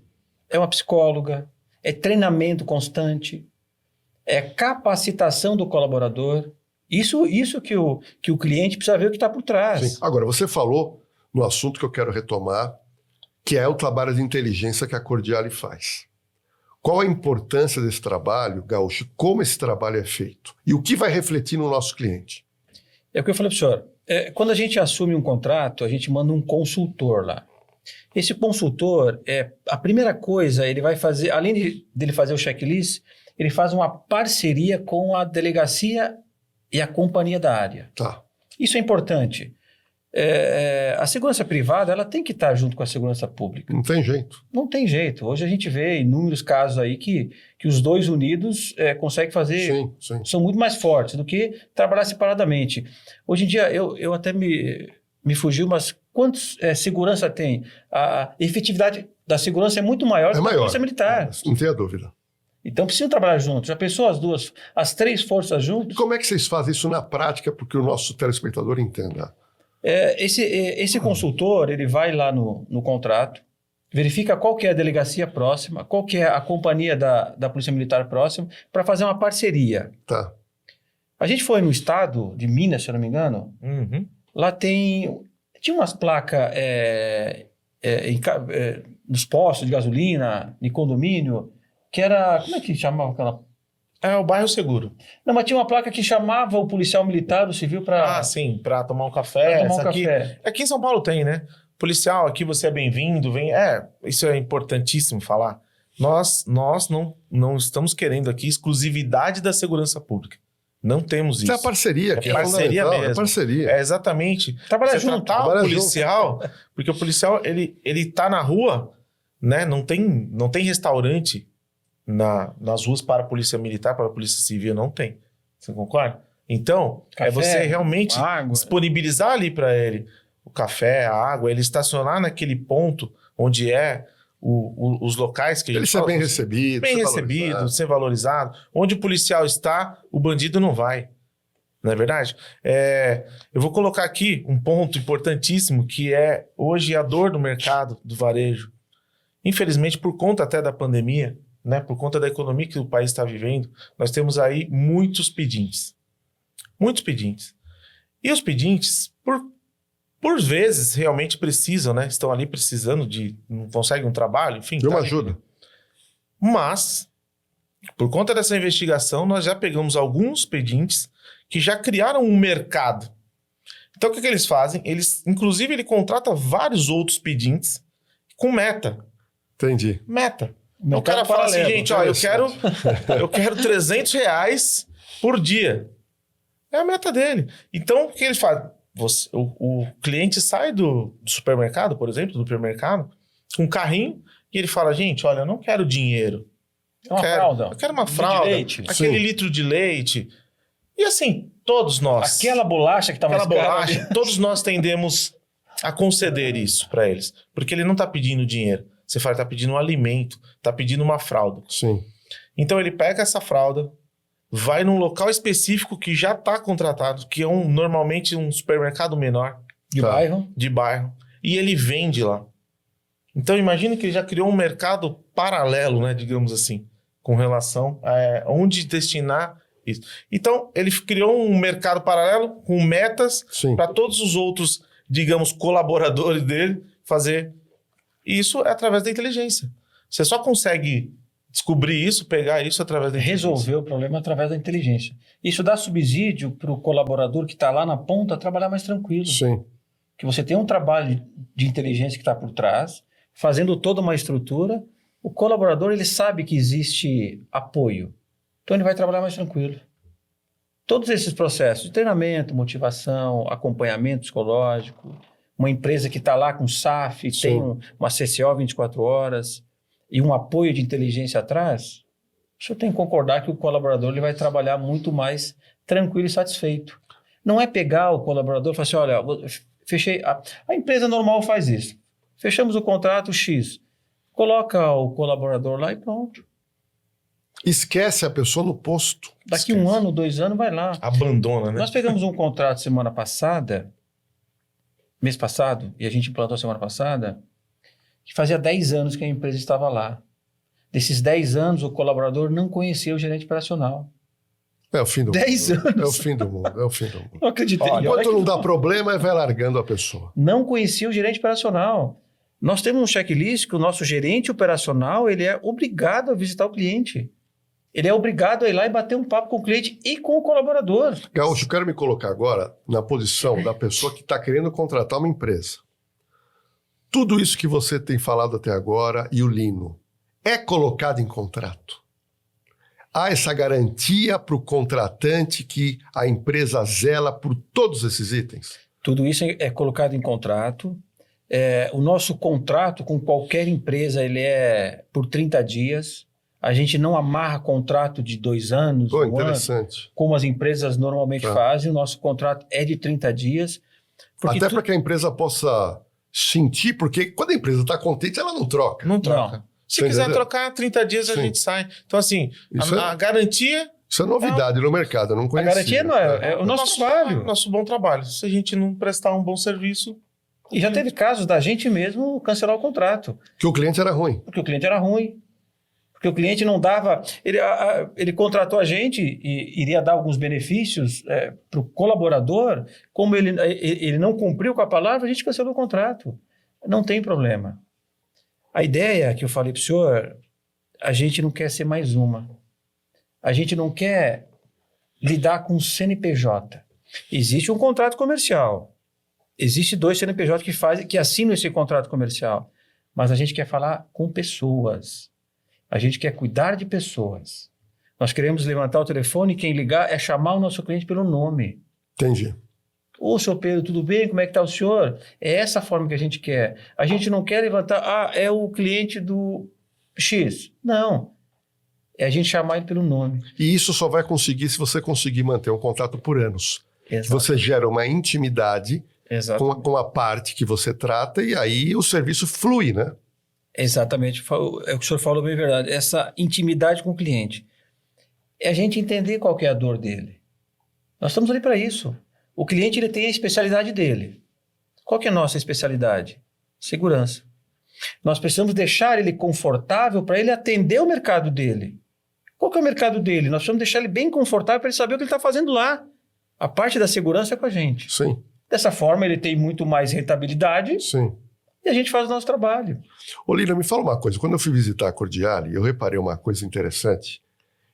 é uma psicóloga, é treinamento constante, é capacitação do colaborador. Isso que o cliente precisa ver o que está por trás. Sim. Agora, você falou no assunto que eu quero retomar, que é o trabalho de inteligência que a Cordiale faz. Qual a importância desse trabalho, Gaúcho? Como esse trabalho é feito? E o que vai refletir no nosso cliente? É o que eu falei para o senhor. Quando a gente assume um contrato, a gente manda um consultor lá. Esse consultor, a primeira coisa, ele vai fazer, além dele fazer o checklist, ele faz uma parceria com a delegacia e a companhia da área. Tá. Isso é importante. A segurança privada, ela tem que estar junto com a segurança pública. Não tem jeito. Não tem jeito. Hoje a gente vê inúmeros casos aí que os dois unidos conseguem fazer... Sim, sim. São muito mais fortes do que trabalhar separadamente. Hoje em dia, eu até me fugiu, mas quantos segurança tem? A efetividade da segurança é muito maior do que a Polícia Militar. Não tenha dúvida. Então precisam trabalhar juntos. Já pensou as três forças E juntos? como é que vocês fazem isso na prática para que o nosso telespectador entenda? Esse consultor, ele vai lá no contrato, verifica qual que é a delegacia próxima, qual que é a companhia da Polícia Militar próxima, para fazer uma parceria. Tá. A gente foi no estado de Minas, se eu não me engano, lá tinha umas placas nos postos de gasolina, de condomínio, que era... Como é que chamava aquela... É o bairro seguro. Não, mas tinha uma placa que chamava o policial militar, o civil, para... Sim, para tomar um café. café. Aqui em São Paulo tem, né? Policial, aqui você é bem-vindo, vem... isso é importantíssimo falar. Nós não estamos querendo aqui exclusividade da segurança pública. Não temos Isso é isso. a parceria, que é parceria fundamental. mesmo. É parceria. É exatamente. Trabalhar Você junto. tratar trabalhar o policial, porque o policial, ele tá na rua, né? Não tem restaurante nas ruas para a polícia militar, para a polícia civil, não tem. Você concorda? Então, Café, é você realmente água. disponibilizar ali para ele o café, a água, ele estacionar naquele ponto onde os locais que a gente Ele ser fala, bem assim, recebido. bem ser recebido, valorizado. ser valorizado. Onde o policial está, o bandido não vai. Não é verdade? Eu vou colocar aqui um ponto importantíssimo que é hoje a dor do mercado do varejo. Infelizmente, por conta até da pandemia, né, por conta da economia que o país está vivendo, nós temos aí muitos pedintes. Muitos pedintes. E os pedintes, por vezes, realmente precisam, né? Estão ali precisando não conseguem um trabalho, enfim. De uma tá? ajuda. Mas, por conta dessa investigação, nós já pegamos alguns pedintes que já criaram um mercado. Então, o que eles fazem? Inclusive, ele contrata vários outros pedintes com meta. Entendi. Meta. Mercado O cara fala assim, paralelo, gente, ó, eu quero R$300 por dia. É a meta dele. Então, o que ele faz? O cliente sai do supermercado, por exemplo, do supermercado, com um carrinho, e ele fala, gente, olha, eu não quero dinheiro. Uma fralda. Eu quero uma De fralda, leite. aquele Sim. litro de leite. E assim, todos nós... Aquela bolacha que tá mais Aquela cara. bolacha, todos nós tendemos a conceder isso para eles. Porque ele não está pedindo dinheiro. Você fala, está pedindo um alimento, está pedindo uma fralda. Sim. Então ele pega essa fralda, vai num local específico que já está contratado, que é normalmente um supermercado menor, De Tá. bairro. de bairro, e ele vende lá. Então imagina que ele já criou um mercado paralelo, né, digamos assim, com relação a onde destinar isso. Então ele criou um mercado paralelo com metas Sim. para todos os outros, digamos, colaboradores dele fazer. E isso é através da inteligência. Você só consegue descobrir isso, pegar isso através da inteligência. Resolver o problema através da inteligência. Isso dá subsídio para o colaborador que está lá na ponta trabalhar mais tranquilo. Sim. Que você tem um trabalho de inteligência que está por trás, fazendo toda uma estrutura. O colaborador ele sabe que existe apoio. Então ele vai trabalhar mais tranquilo. Todos esses processos de treinamento, motivação, acompanhamento psicológico, uma empresa que está lá com SAF, Sim. tem uma CCO 24 horas e um apoio de inteligência atrás, o senhor tem que concordar que o colaborador ele vai trabalhar muito mais tranquilo e satisfeito. Não é pegar o colaborador e falar assim, olha, fechei, a empresa normal faz isso. Fechamos o contrato X, coloca o colaborador lá e pronto. Esquece a pessoa no posto. Daqui Esquece. 1 ano, 2 anos, vai lá. Abandona, né? Nós pegamos um contrato semana passada, mês passado, e a gente implantou semana passada, que fazia 10 anos que a empresa estava lá. Desses 10 anos, o colaborador não conhecia o gerente operacional. É o fim do 10 mundo. anos. É o fim do mundo. É o fim do mundo. Não acreditei. Olha, Olha Enquanto que não dá problema, vai largando a pessoa. não conhecia o gerente operacional. Nós temos um checklist que o nosso gerente operacional ele é obrigado a visitar o cliente. Ele é obrigado a ir lá e bater um papo com o cliente e com o colaborador. Gaúcho, eu quero me colocar agora na posição da pessoa que está querendo contratar uma empresa. Tudo isso que você tem falado até agora e o Lino é colocado em contrato? Há essa garantia para o contratante que a empresa zela por todos esses itens? Tudo isso é colocado em contrato. O nosso contrato com qualquer empresa ele é por 30 dias. A gente não amarra contrato de 2 anos, Pô, 1 ano, interessante. como as empresas normalmente Tá. fazem. O nosso contrato é de 30 dias. Porque Até para que a empresa possa sentir, porque quando a empresa está contente, ela não troca. Não troca. Não. Se Você quiser entendeu? trocar, 30 dias a Sim. gente sai. Então, assim, Isso a garantia Isso é novidade no mercado, eu não a conhecia. garantia não é o nosso trabalho. Nosso bom trabalho. Se a gente não prestar um bom serviço... E já teve casos da gente mesmo cancelar o contrato. Que o cliente era ruim. Porque o cliente era ruim. Porque o cliente não dava... Ele contratou a gente e iria dar alguns benefícios para o colaborador. Como ele não cumpriu com a palavra, a gente cancelou o contrato. Não tem problema. A ideia que eu falei para o senhor, a gente não quer ser mais uma. A gente não quer lidar com o CNPJ. Existe um contrato comercial. Existe 2 CNPJ que assinam esse contrato comercial. Mas a gente quer falar com pessoas. A gente quer cuidar de pessoas. Nós queremos levantar o telefone e quem ligar é chamar o nosso cliente pelo nome. Entendi. Ô, senhor Pedro, tudo bem? Como é que está o senhor? É essa forma que a gente quer. A gente não quer levantar, é o cliente do X. Não. É a gente chamar ele pelo nome. E isso só vai conseguir se você conseguir manter um contato por anos. Exato. Você gera uma intimidade com a parte que você trata e aí o serviço flui, né? Exatamente. É o que o senhor falou bem verdade. Essa intimidade com o cliente. É a gente entender qual que é a dor dele. Nós estamos ali para isso. O cliente ele tem a especialidade dele. Qual que é a nossa especialidade? Segurança. Nós precisamos deixar ele confortável para ele atender o mercado dele. Qual que é o mercado dele? Nós precisamos deixar ele bem confortável para ele saber o que ele está fazendo lá. A parte da segurança é com a gente. Sim. Dessa forma, ele tem muito mais rentabilidade. Sim. E a gente faz o nosso trabalho. Ô, Lila, me fala uma coisa. Quando eu fui visitar a Cordiale, eu reparei uma coisa interessante.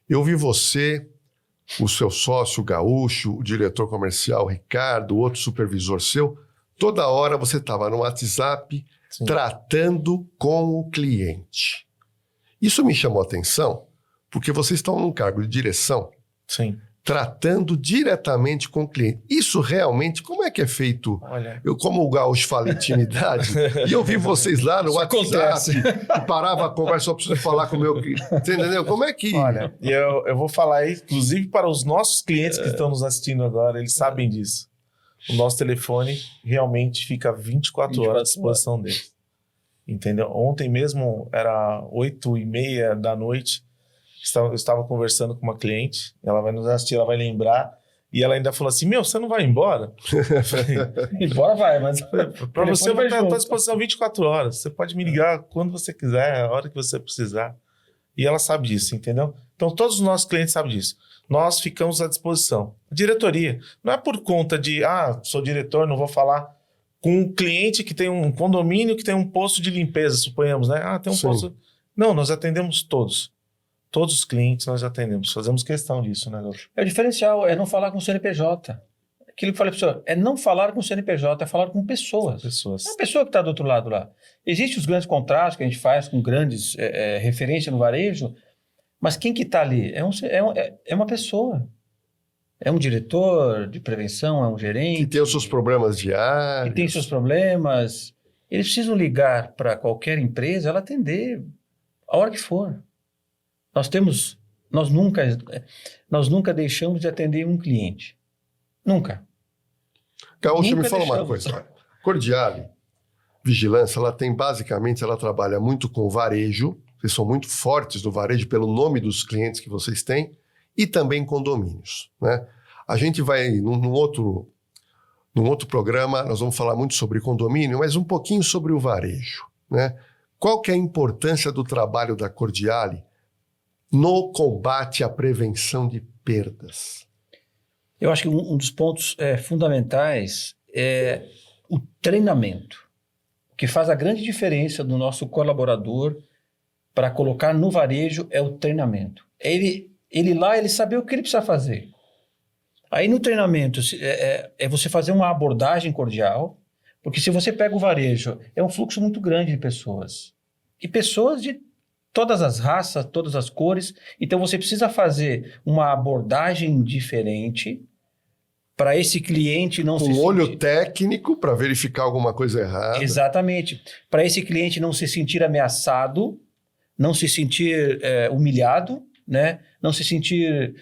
Eu vi você, o seu sócio, o Gaúcho, o diretor comercial, o Ricardo, o outro supervisor seu, toda hora você estava no WhatsApp tratando com o cliente. Isso me chamou a atenção, porque vocês estão num cargo de direção, tratando diretamente com o cliente. Isso realmente, como é que é feito? Olha. Eu, como o Gaúcho fala intimidade, e eu vi vocês lá no WhatsApp, e parava a conversa, só preciso falar com o meu cliente. Você entendeu? Como é que... Olha, eu vou falar aí, inclusive para os nossos clientes que estão nos assistindo agora, eles sabem disso. O nosso telefone realmente fica 24 horas à disposição deles. Entendeu? Ontem mesmo, era 8h30 da noite, eu estava conversando com uma cliente, ela vai nos assistir, ela vai lembrar, e ela ainda falou assim, você não vai embora? Embora vai, mas... Para você, eu vou estar à disposição 24 horas. Você pode me ligar quando você quiser, a hora que você precisar. E ela sabe disso, entendeu? Então, todos os nossos clientes sabem disso. Nós ficamos à disposição. A diretoria, não é por conta de, sou diretor, não vou falar com um cliente que tem um condomínio que tem um posto de limpeza, suponhamos, né? Tem um posto... Não, nós atendemos todos. Todos os clientes nós atendemos. Fazemos questão disso, né, Gaúcho? É o diferencial, é não falar com o CNPJ. Aquilo que eu falei para o senhor, é não falar com o CNPJ, é falar com pessoas. É a pessoa que está do outro lado lá. Existem os grandes contratos que a gente faz com grandes referências no varejo, mas quem que está ali? É uma pessoa. É um diretor de prevenção, é um gerente. Que tem os seus problemas diários. Que tem seus problemas. Eles precisam ligar para qualquer empresa, ela atender a hora que for. Nós nunca deixamos de atender um cliente. Nunca. Gaúcho, me fala uma coisa. Cordiale, Vigilância, ela trabalha muito com varejo, vocês são muito fortes no varejo pelo nome dos clientes que vocês têm, e também condomínios, né? A gente vai, num outro programa, nós vamos falar muito sobre condomínio, mas um pouquinho sobre o varejo, né? Qual que é a importância do trabalho da Cordiale no combate à prevenção de perdas? Eu acho que um dos pontos fundamentais é o treinamento, que faz a grande diferença do nosso colaborador para colocar no varejo é o treinamento. Ele lá, ele saber o que ele precisa fazer. Aí no treinamento é você fazer uma abordagem cordial, porque se você pega o varejo, é um fluxo muito grande de pessoas. E pessoas de todas as raças, todas as cores. Então você precisa fazer uma abordagem diferente para esse cliente não se sentir... Com olho técnico para verificar alguma coisa errada. Exatamente. Para esse cliente não se sentir ameaçado, não se sentir humilhado, né? Não se sentir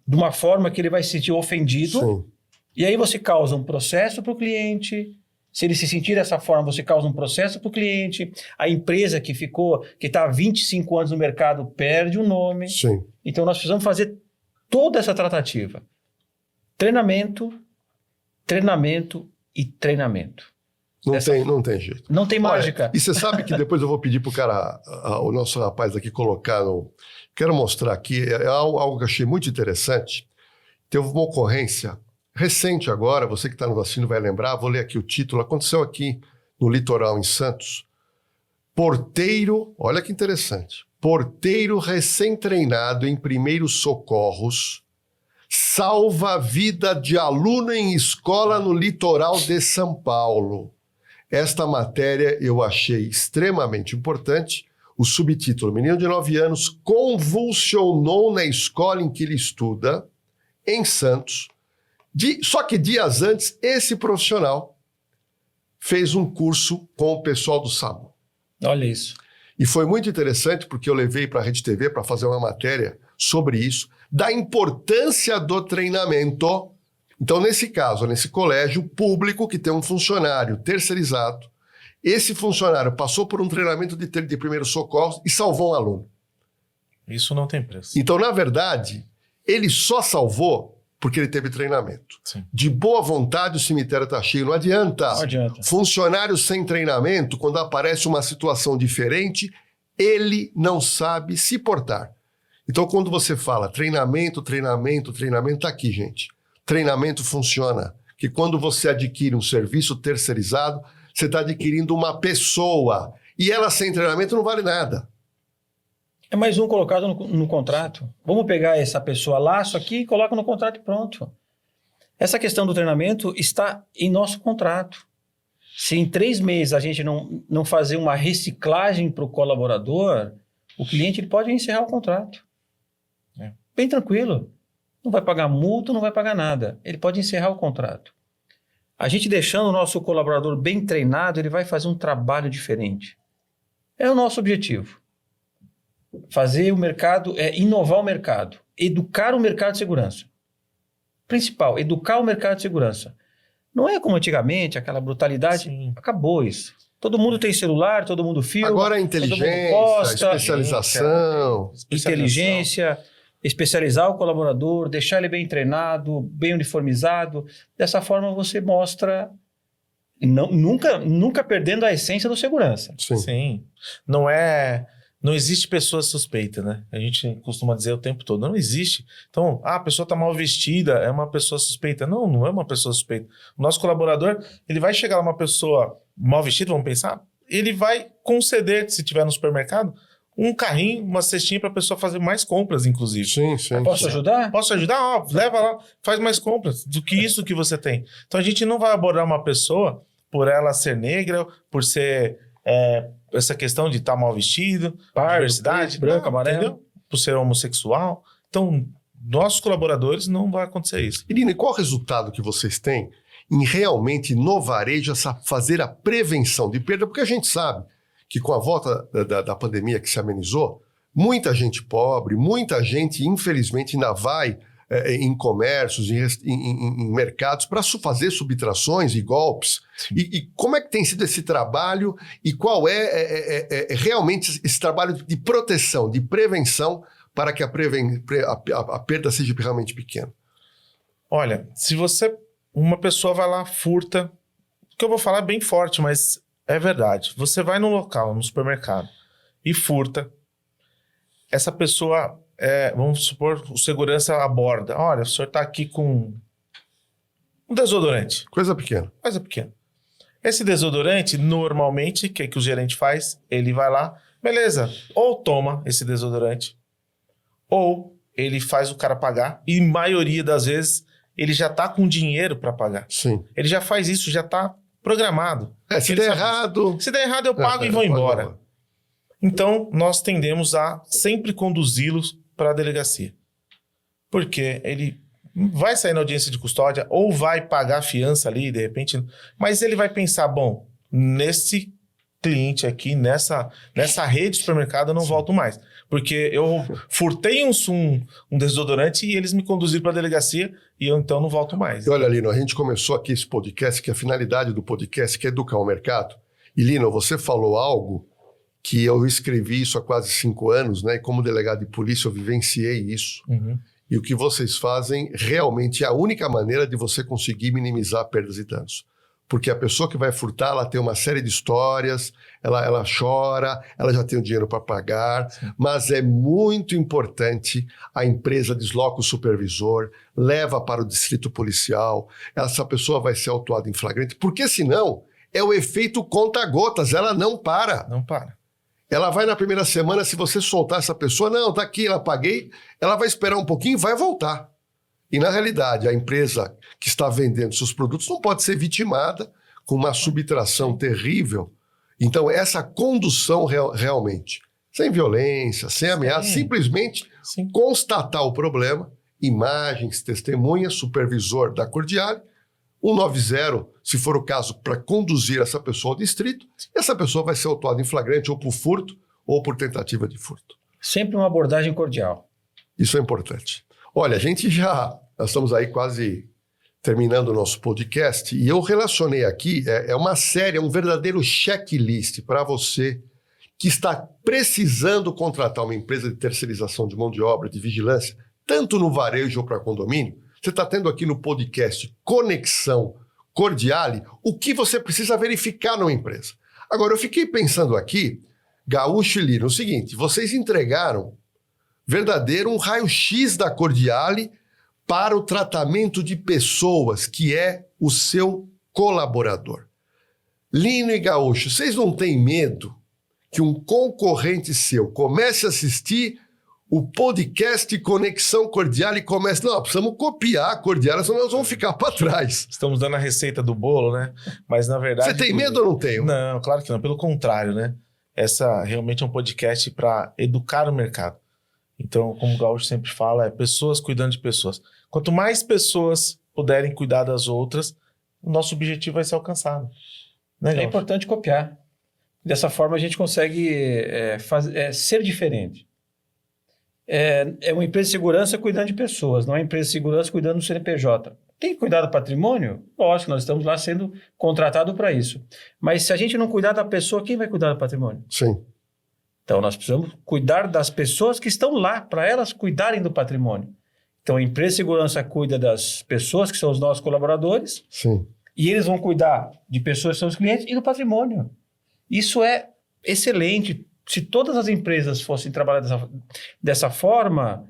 de uma forma que ele vai se sentir ofendido. Sim. E aí você causa um processo para o cliente. Se ele se sentir dessa forma, você causa um processo para o cliente. A empresa que está há 25 anos no mercado perde o nome. Sim. Então nós precisamos fazer toda essa tratativa. Treinamento, treinamento e treinamento. Não tem jeito. Não tem mágica. Olha, e você sabe que depois eu vou pedir pro cara, o nosso rapaz aqui colocar Quero mostrar aqui, é algo que eu achei muito interessante. Teve uma ocorrência recente agora, você que está nos assistindo vai lembrar, vou ler aqui o título, aconteceu aqui no litoral em Santos. Porteiro, olha que interessante, porteiro recém-treinado em primeiros socorros salva a vida de aluno em escola no litoral de São Paulo. Esta matéria eu achei extremamente importante. o subtítulo: Menino de 9 anos convulsionou na escola em que ele estuda, em Santos. Só que dias antes, esse profissional fez um curso com o pessoal do SAMU. Olha isso. E foi muito interessante porque eu levei para a Rede TV para fazer uma matéria sobre isso, da importância do treinamento. Então, nesse caso, nesse colégio público que tem um funcionário terceirizado, esse funcionário passou por um treinamento de primeiros socorros e salvou um aluno. Isso não tem preço. Então, na verdade, ele só salvou porque ele teve treinamento. Sim. De boa vontade, o cemitério está cheio. Não adianta. Não adianta. Funcionário sem treinamento, quando aparece uma situação diferente, ele não sabe se portar. Então, quando você fala treinamento, está aqui, gente. Treinamento funciona. Que quando você adquire um serviço terceirizado, você está adquirindo uma pessoa. E ela sem treinamento não vale nada. É mais um colocado no contrato. Vamos pegar essa pessoa, laço aqui e coloca no contrato e pronto. Essa questão do treinamento está em nosso contrato. Se em 3 meses a gente não fazer uma reciclagem para o colaborador, o cliente ele pode encerrar o contrato. Bem tranquilo. Não vai pagar multa, não vai pagar nada. Ele pode encerrar o contrato. A gente deixando o nosso colaborador bem treinado, ele vai fazer um trabalho diferente. É o nosso objetivo. Fazer o mercado, inovar o mercado, educar o mercado de segurança. Principal, educar o mercado de segurança. Não é como antigamente, aquela brutalidade. Sim. Acabou isso. Todo mundo tem celular, todo mundo filma. Agora a todo inteligência, mundo posta, especialização. inteligência, especializar o colaborador, deixar ele bem treinado, bem uniformizado. Dessa forma você mostra, nunca perdendo a essência do segurança. Sim. Sim. Não existe pessoa suspeita, né? A gente costuma dizer o tempo todo. Não existe. Então, a pessoa está mal vestida, é uma pessoa suspeita. Não, não é uma pessoa suspeita. O nosso colaborador, ele vai chegar uma pessoa mal vestida, vamos pensar, ele vai conceder, se tiver no supermercado, um carrinho, uma cestinha para a pessoa fazer mais compras, inclusive. Sim, sim. Posso ajudar? Posso ajudar? Ó, leva lá, faz mais compras do que isso que você tem. Então, a gente não vai abordar uma pessoa por ela ser negra, por ser... essa questão de estar mal vestido, diversidade, branco, amarelo, entendeu? Por ser homossexual. Então, nossos colaboradores não vai acontecer isso. Irina, e qual o resultado que vocês têm em realmente no varejo fazer a prevenção de perda? Porque a gente sabe que com a volta da pandemia que se amenizou, muita gente pobre, muita gente infelizmente ainda vai em comércios, em mercados, para fazer subtrações e golpes. E como é que tem sido esse trabalho e qual é realmente esse trabalho de proteção, de prevenção, para que a perda seja realmente pequena? Olha, se uma pessoa vai lá, furta, o que eu vou falar é bem forte, mas é verdade. Você vai num local, no supermercado, e furta, essa pessoa... vamos supor, o segurança aborda. Olha, o senhor está aqui com um desodorante. Coisa pequena. Coisa pequena. Esse desodorante, normalmente, o que o gerente faz? Ele vai lá, beleza, ou toma esse desodorante, ou ele faz o cara pagar, e maioria das vezes, ele já está com dinheiro para pagar. Sim. Ele já faz isso, já está programado. Se der errado... Se der errado, eu pago e vou embora. Então, nós tendemos a sempre conduzi-los para a delegacia. Porque ele vai sair na audiência de custódia ou vai pagar a fiança ali, de repente, mas ele vai pensar, bom, nesse cliente aqui, nessa rede de supermercado, eu não volto mais. Porque eu furtei um desodorante e eles me conduziram para a delegacia e eu então não volto mais. E olha, Lino, a gente começou aqui esse podcast, que a finalidade do podcast é educar o mercado. E, Lino, você falou algo que eu escrevi isso há quase 5 anos, né? E como delegado de polícia eu vivenciei isso. Uhum. E o que vocês fazem realmente é a única maneira de você conseguir minimizar perdas e danos. Porque a pessoa que vai furtar, ela tem uma série de histórias, ela chora, ela já tem o dinheiro para pagar, sim, mas é muito importante, a empresa desloca o supervisor, leva para o distrito policial, essa pessoa vai ser autuada em flagrante, porque senão é o efeito conta-gotas, ela não para. Não para. Ela vai na primeira semana, se você soltar essa pessoa, não, tá aqui, ela paguei, ela vai esperar um pouquinho e vai voltar. E na realidade, a empresa que está vendendo seus produtos não pode ser vitimada com uma subtração terrível. Então, essa condução realmente Sem violência, sem ameaça, simplesmente Sim. constatar o problema, imagens, testemunhas, supervisor da Cordiale, 190, se for o caso, para conduzir essa pessoa ao distrito, e essa pessoa vai ser autuada em flagrante ou por furto ou por tentativa de furto. Sempre uma abordagem cordial. Isso é importante. Olha, nós estamos aí quase terminando o nosso podcast, e eu relacionei aqui, é uma série, é um verdadeiro checklist para você que está precisando contratar uma empresa de terceirização de mão de obra, de vigilância, tanto no varejo ou para condomínio. Você está tendo aqui no podcast Conexão Cordiale o que você precisa verificar numa empresa. Agora, eu fiquei pensando aqui, Gaúcho e Lino, o seguinte, vocês entregaram um raio-x da Cordiale para o tratamento de pessoas, que é o seu colaborador. Lino e Gaúcho, vocês não têm medo que um concorrente seu comece a assistir o podcast Conexão Cordiale e comece... Não, precisamos copiar a Cordiale, senão nós vamos ficar para trás. Estamos dando a receita do bolo, né? Mas, na verdade... Você tem medo ou não tem? Não, claro que não. Pelo contrário, né? Essa realmente é um podcast para educar o mercado. Então, como o Gaúcho sempre fala, é pessoas cuidando de pessoas. Quanto mais pessoas puderem cuidar das outras, o nosso objetivo vai ser alcançado. Né, É importante copiar. Dessa forma, a gente consegue ser diferente. É uma empresa de segurança cuidando de pessoas, não é uma empresa de segurança cuidando do CNPJ. Tem que cuidar do patrimônio? Lógico, nós estamos lá sendo contratados para isso. Mas se a gente não cuidar da pessoa, quem vai cuidar do patrimônio? Sim. Então, nós precisamos cuidar das pessoas que estão lá, para elas cuidarem do patrimônio. Então, a empresa de segurança cuida das pessoas que são os nossos colaboradores. Sim. E eles vão cuidar de pessoas que são os clientes e do patrimônio. Isso é excelente. Se todas as empresas fossem trabalhar dessa forma,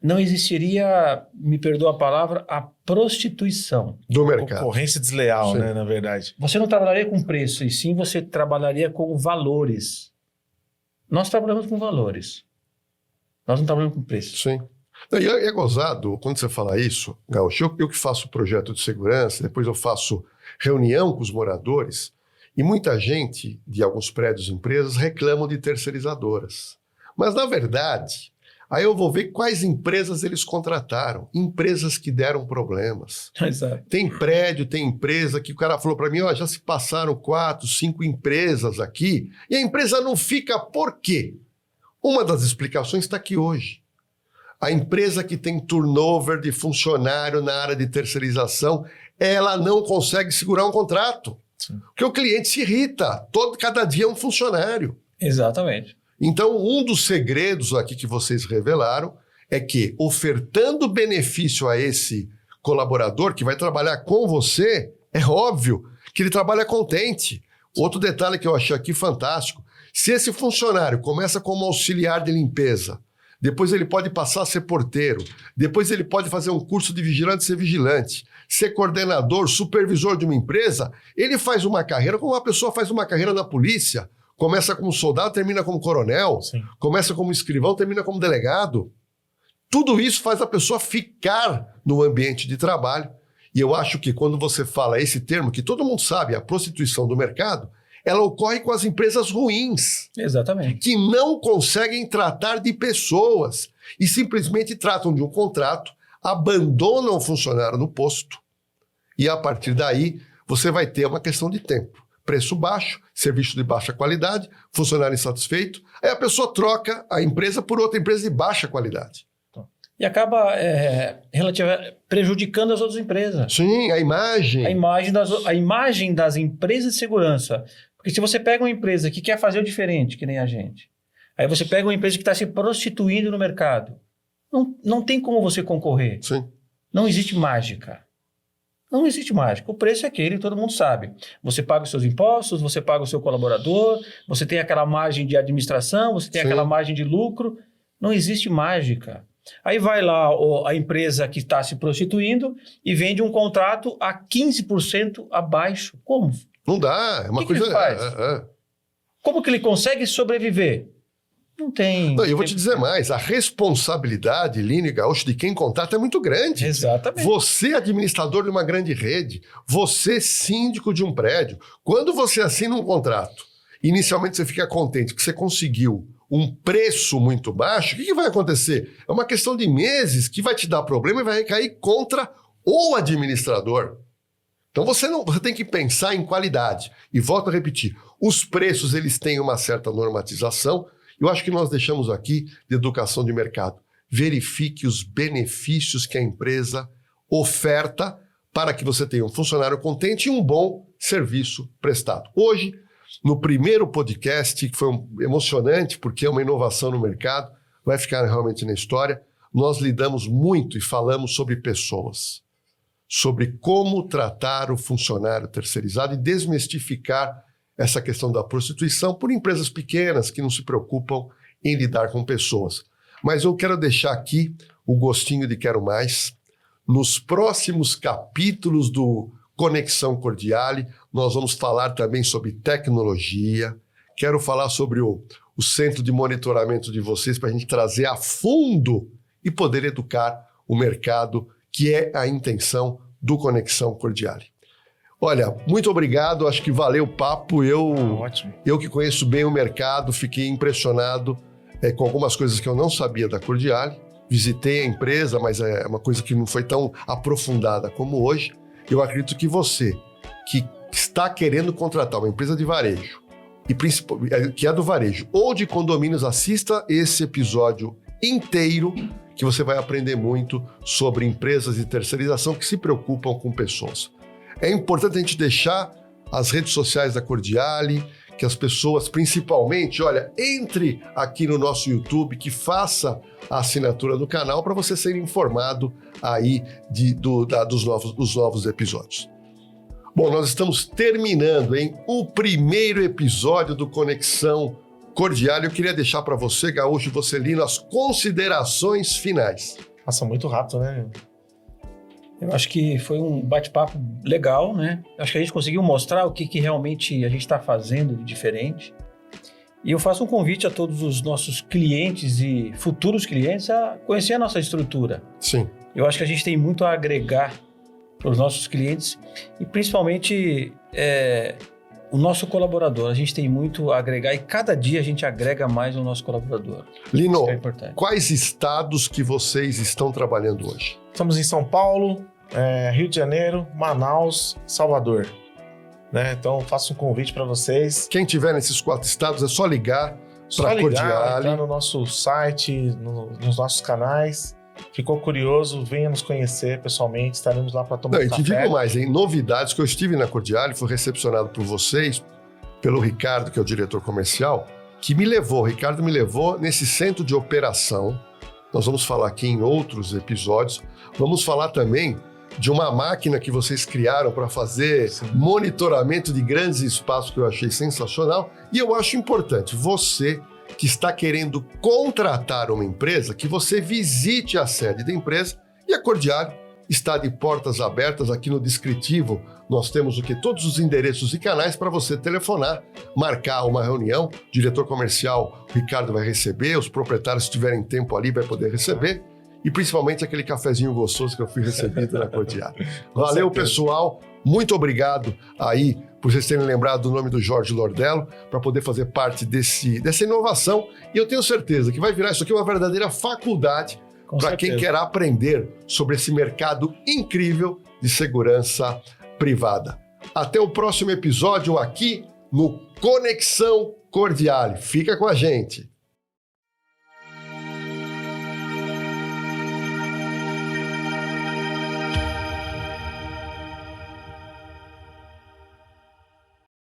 não existiria, me perdoa a palavra, a prostituição. Do mercado. Concorrência desleal, Sim. né, na verdade. Você não trabalharia com preço, e sim você trabalharia com valores. Nós trabalhamos com valores. Nós não trabalhamos com preço. Sim. Não, e é gozado, quando você fala isso, Gaúcho, eu que faço projeto de segurança, depois eu faço reunião com os moradores, e muita gente de alguns prédios e empresas reclamam de terceirizadoras. Mas, na verdade, aí eu vou ver quais empresas eles contrataram. Empresas que deram problemas. Exato. Tem prédio, tem empresa que o cara falou para mim, ó, já se passaram 4, 5 empresas aqui, e a empresa não fica por quê? Uma das explicações está aqui hoje. A empresa que tem turnover de funcionário na área de terceirização, ela não consegue segurar um contrato. Sim. Porque o cliente se irrita. Cada dia é um funcionário. Exatamente. Então, um dos segredos aqui que vocês revelaram é que, ofertando benefício a esse colaborador que vai trabalhar com você, é óbvio que ele trabalha contente. Outro detalhe que eu achei aqui fantástico. Se esse funcionário começa como auxiliar de limpeza, depois ele pode passar a ser porteiro, depois ele pode fazer um curso de vigilante, ser vigilante, ser coordenador, supervisor de uma empresa, ele faz uma carreira como uma pessoa faz uma carreira na polícia. Começa como soldado, termina como coronel, Sim. começa como escrivão, termina como delegado. Tudo isso faz a pessoa ficar no ambiente de trabalho. E eu acho que quando você fala esse termo, que todo mundo sabe, a prostituição do mercado, ela ocorre com as empresas ruins, Exatamente. que não conseguem tratar de pessoas e simplesmente tratam de um contrato, abandonam o funcionário no posto e a partir daí você vai ter uma questão de tempo. Preço baixo, serviço de baixa qualidade, funcionário insatisfeito, aí a pessoa troca a empresa por outra empresa de baixa qualidade. E acaba prejudicando as outras empresas. Sim, a imagem. A imagem das empresas de segurança. Porque se você pega uma empresa que quer fazer o diferente, que nem a gente, aí você pega uma empresa que está se prostituindo no mercado, não tem como você concorrer. Sim. Não existe mágica. Não existe mágica. O preço é aquele, todo mundo sabe. Você paga os seus impostos, você paga o seu colaborador, você tem aquela margem de administração, você tem Sim. aquela margem de lucro. Não existe mágica. Aí vai lá a empresa que está se prostituindo e vende um contrato a 15% abaixo. Como? Não dá, é uma Que coisa... ele faz? Como que ele consegue sobreviver? Não tem... Não, eu vou te dizer mais, a responsabilidade, Lino e Gaúcho, de quem contrata é muito grande. Exatamente. Você, administrador de uma grande rede, você, síndico de um prédio, quando você assina um contrato inicialmente você fica contente que você conseguiu um preço muito baixo, o que vai acontecer? É uma questão de meses que vai te dar problema e vai recair contra o administrador. Então você tem que pensar em qualidade. E volto a repetir, os preços eles têm uma certa normatização. Eu acho que nós deixamos aqui de educação de mercado. Verifique os benefícios que a empresa oferta para que você tenha um funcionário contente e um bom serviço prestado. Hoje, no primeiro podcast, que foi emocionante porque é uma inovação no mercado, vai ficar realmente na história, nós lidamos muito e falamos sobre pessoas, sobre como tratar o funcionário terceirizado e desmistificar essa questão da prostituição por empresas pequenas que não se preocupam em lidar com pessoas. Mas eu quero deixar aqui o gostinho de quero mais. Nos próximos capítulos do Conexão Cordiale, nós vamos falar também sobre tecnologia. Quero falar sobre o centro de monitoramento de vocês para a gente trazer a fundo e poder educar o mercado, que é a intenção do Conexão Cordiale. Olha, muito obrigado, acho que valeu o papo. Ótimo. Eu que conheço bem o mercado, fiquei impressionado com algumas coisas que eu não sabia da Cordiale. Visitei a empresa, mas é uma coisa que não foi tão aprofundada como hoje. Eu acredito que você, que está querendo contratar uma empresa de varejo, que é do varejo, ou de condomínios, assista esse episódio inteiro, que você vai aprender muito sobre empresas de terceirização que se preocupam com pessoas. É importante a gente deixar as redes sociais da Cordiale, que as pessoas, principalmente, olha, entre aqui no nosso YouTube, que faça a assinatura do canal para você ser informado aí dos novos episódios. Bom, nós estamos terminando, o primeiro episódio do Conexão Cordiale. Eu queria deixar para você, Gaúcho, Vocelino, as considerações finais. Passa muito rápido, né? Eu acho que foi um bate-papo legal, né? Acho que a gente conseguiu mostrar o que realmente a gente está fazendo de diferente. E eu faço um convite a todos os nossos clientes e futuros clientes a conhecer a nossa estrutura. Sim. Eu acho que a gente tem muito a agregar para os nossos clientes e principalmente o nosso colaborador. A gente tem muito a agregar e cada dia a gente agrega mais o nosso colaborador. Lino, isso é importante. Quais estados que vocês estão trabalhando hoje? Estamos em São Paulo, Rio de Janeiro, Manaus, Salvador. Né? Então, faço um convite para vocês. Quem tiver nesses 4 estados, é só ligar para a Cordiale. Entrar no nosso site, nos nossos canais. Ficou curioso, venha nos conhecer pessoalmente, estaremos lá para tomar um café. E te digo mais, novidades que eu estive na Cordiale, fui recepcionado por vocês, pelo Ricardo, que é o diretor comercial, o Ricardo me levou nesse centro de operação. Nós vamos falar aqui em outros episódios. Vamos falar também de uma máquina que vocês criaram para fazer monitoramento de grandes espaços, que eu achei sensacional. E eu acho importante, você que está querendo contratar uma empresa, que você visite a sede da empresa, e a Cordiale está de portas abertas. Aqui no descritivo nós temos todos os endereços e canais para você telefonar, marcar uma reunião. O diretor comercial, o Ricardo, vai receber, os proprietários, se tiverem tempo ali, vai poder receber, e principalmente aquele cafezinho gostoso que eu fui recebido na Cordiale. Valeu, pessoal, muito obrigado aí por vocês terem lembrado do nome do Jorge Lordello, para poder fazer parte dessa inovação, e eu tenho certeza que vai virar isso aqui uma verdadeira faculdade para quem quer aprender sobre esse mercado incrível de segurança privada. Até o próximo episódio aqui no Conexão Cordiale. Fica com a gente!